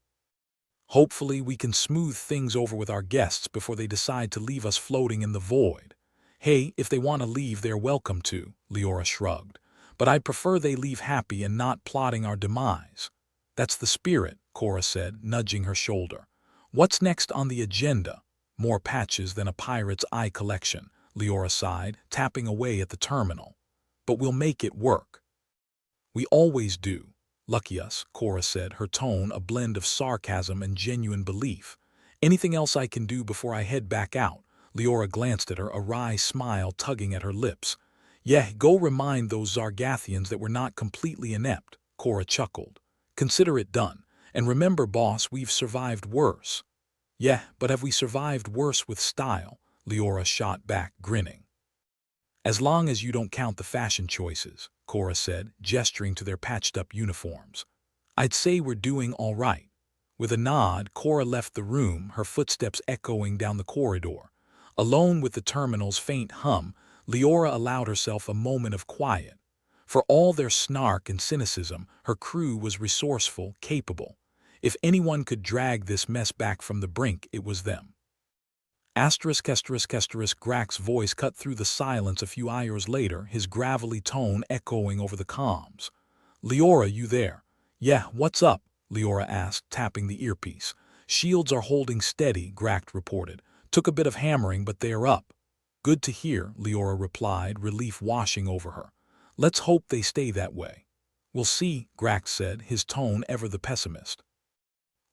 Hopefully we can smooth things over with our guests before they decide to leave us floating in the void. Hey, if they want to leave, they're welcome to, Leora shrugged. But I'd prefer they leave happy and not plotting our demise. That's the spirit, Cora said, nudging her shoulder. What's next on the agenda? More patches than a pirate's eye collection, Leora sighed, tapping away at the terminal. But we'll make it work. We always do. Lucky us, Cora said, her tone a blend of sarcasm and genuine belief. Anything else I can do before I head back out? Leora glanced at her, a wry smile tugging at her lips. Yeah, go remind those Zargathians that we're not completely inept, Cora chuckled. Consider it done. And remember, boss, we've survived worse. Yeah, but have we survived worse with style? Leora shot back, grinning. As long as you don't count the fashion choices, Cora said, gesturing to their patched-up uniforms. I'd say we're doing all right. With a nod, Cora left the room, her footsteps echoing down the corridor. Alone with the terminal's faint hum, Leora allowed herself a moment of quiet. For all their snark and cynicism, her crew was resourceful, capable. If anyone could drag this mess back from the brink, it was them. Grak's voice cut through the silence a few hours later, his gravelly tone echoing over the comms. Leora, you there? Yeah, what's up? Leora asked, tapping the earpiece. Shields are holding steady, Grak reported. Took a bit of hammering, but they're up. Good to hear, Leora replied, relief washing over her. Let's hope they stay that way. We'll see, Grak said, his tone ever the pessimist.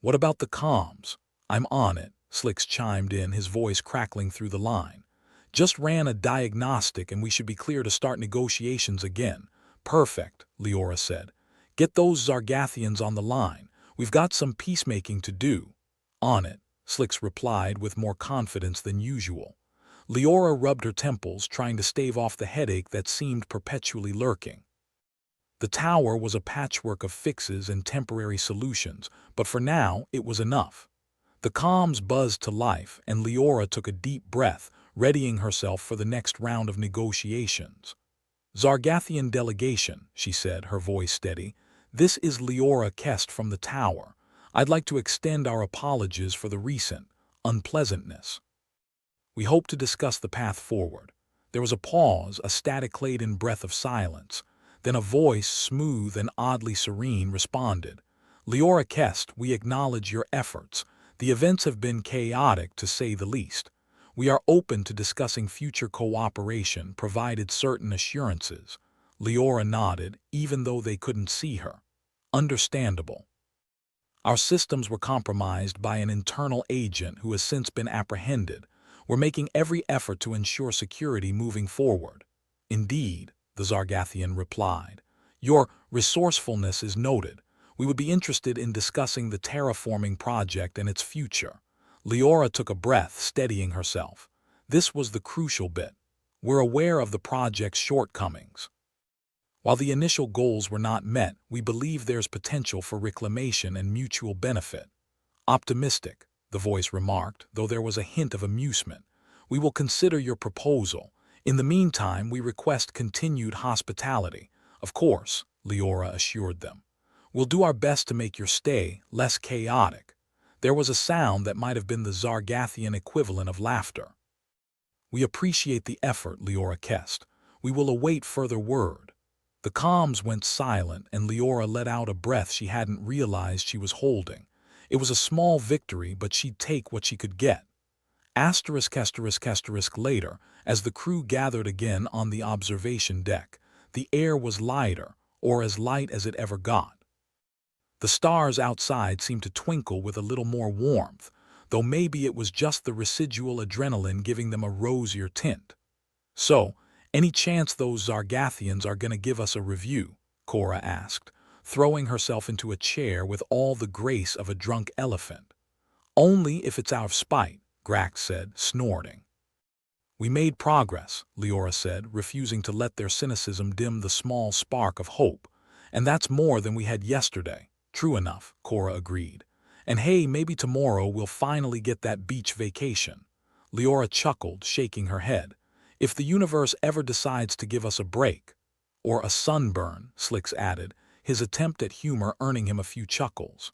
What about the comms? I'm on it, Slicks chimed in, his voice crackling through the line. Just ran a diagnostic and we should be clear to start negotiations again. Perfect, Leora said. Get those Zargathians on the line. We've got some peacemaking to do. On it, Slicks replied with more confidence than usual. Leora rubbed her temples, trying to stave off the headache that seemed perpetually lurking. The tower was a patchwork of fixes and temporary solutions, but for now it was enough. The comms buzzed to life, and Leora took a deep breath, readying herself for the next round of negotiations. Zargathian delegation, she said, her voice steady. This is Leora Kest from the tower. I'd like to extend our apologies for the recent unpleasantness. We hope to discuss the path forward. There was a pause, a static-laden breath of silence. Then a voice, smooth and oddly serene, responded. Leora Kest, we acknowledge your efforts. The events have been chaotic, to say the least. We are open to discussing future cooperation, provided certain assurances. Leora nodded, even though they couldn't see her. Understandable. Our systems were compromised by an internal agent who has since been apprehended. We're making every effort to ensure security moving forward. Indeed, the Zargathian replied. Your resourcefulness is noted. We would be interested in discussing the terraforming project and its future. Leora took a breath, steadying herself. This was the crucial bit. We're aware of the project's shortcomings. While the initial goals were not met, we believe there's potential for reclamation and mutual benefit. Optimistic, the voice remarked, though there was a hint of amusement. We will consider your proposal. In the meantime, we request continued hospitality. Of course, Leora assured them. We'll do our best to make your stay less chaotic. There was a sound that might have been the Zargathian equivalent of laughter. We appreciate the effort, Leora Kest. We will await further word. The comms went silent, and Leora let out a breath she hadn't realized she was holding. It was a small victory, but she'd take what she could get. Later, as the crew gathered again on the observation deck, the air was lighter, or as light as it ever got. The stars outside seemed to twinkle with a little more warmth, though maybe it was just the residual adrenaline giving them a rosier tint. So, any chance those Zargathians are going to give us a review? Cora asked, throwing herself into a chair with all the grace of a drunk elephant. Only if it's out of spite, Grak said, snorting. We made progress, Leora said, refusing to let their cynicism dim the small spark of hope. And that's more than we had yesterday. True enough, Cora agreed. And hey, maybe tomorrow we'll finally get that beach vacation. Leora chuckled, shaking her head. If the universe ever decides to give us a break. Or a sunburn, Slicks added, his attempt at humor earning him a few chuckles.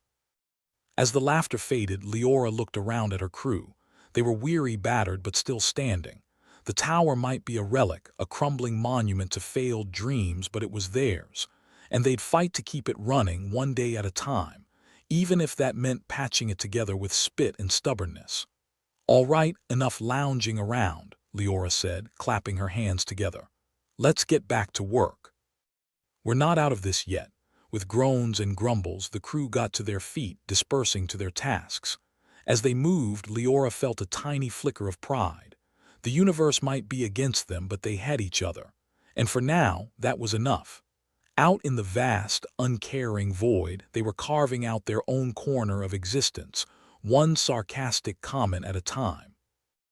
As the laughter faded, Leora looked around at her crew. They were weary, battered, but still standing. The tower might be a relic, a crumbling monument to failed dreams, but it was theirs. And they'd fight to keep it running one day at a time. even if that meant patching it together with spit and stubbornness. "All right, enough lounging around," Leora said, clapping her hands together. "Let's get back to work." "We're not out of this yet." With groans and grumbles, the crew got to their feet, dispersing to their tasks. As they moved, Leora felt a tiny flicker of pride. The universe might be against them, but they had each other. And for now, that was enough. Out in the vast, uncaring void, they were carving out their own corner of existence, one sarcastic comment at a time.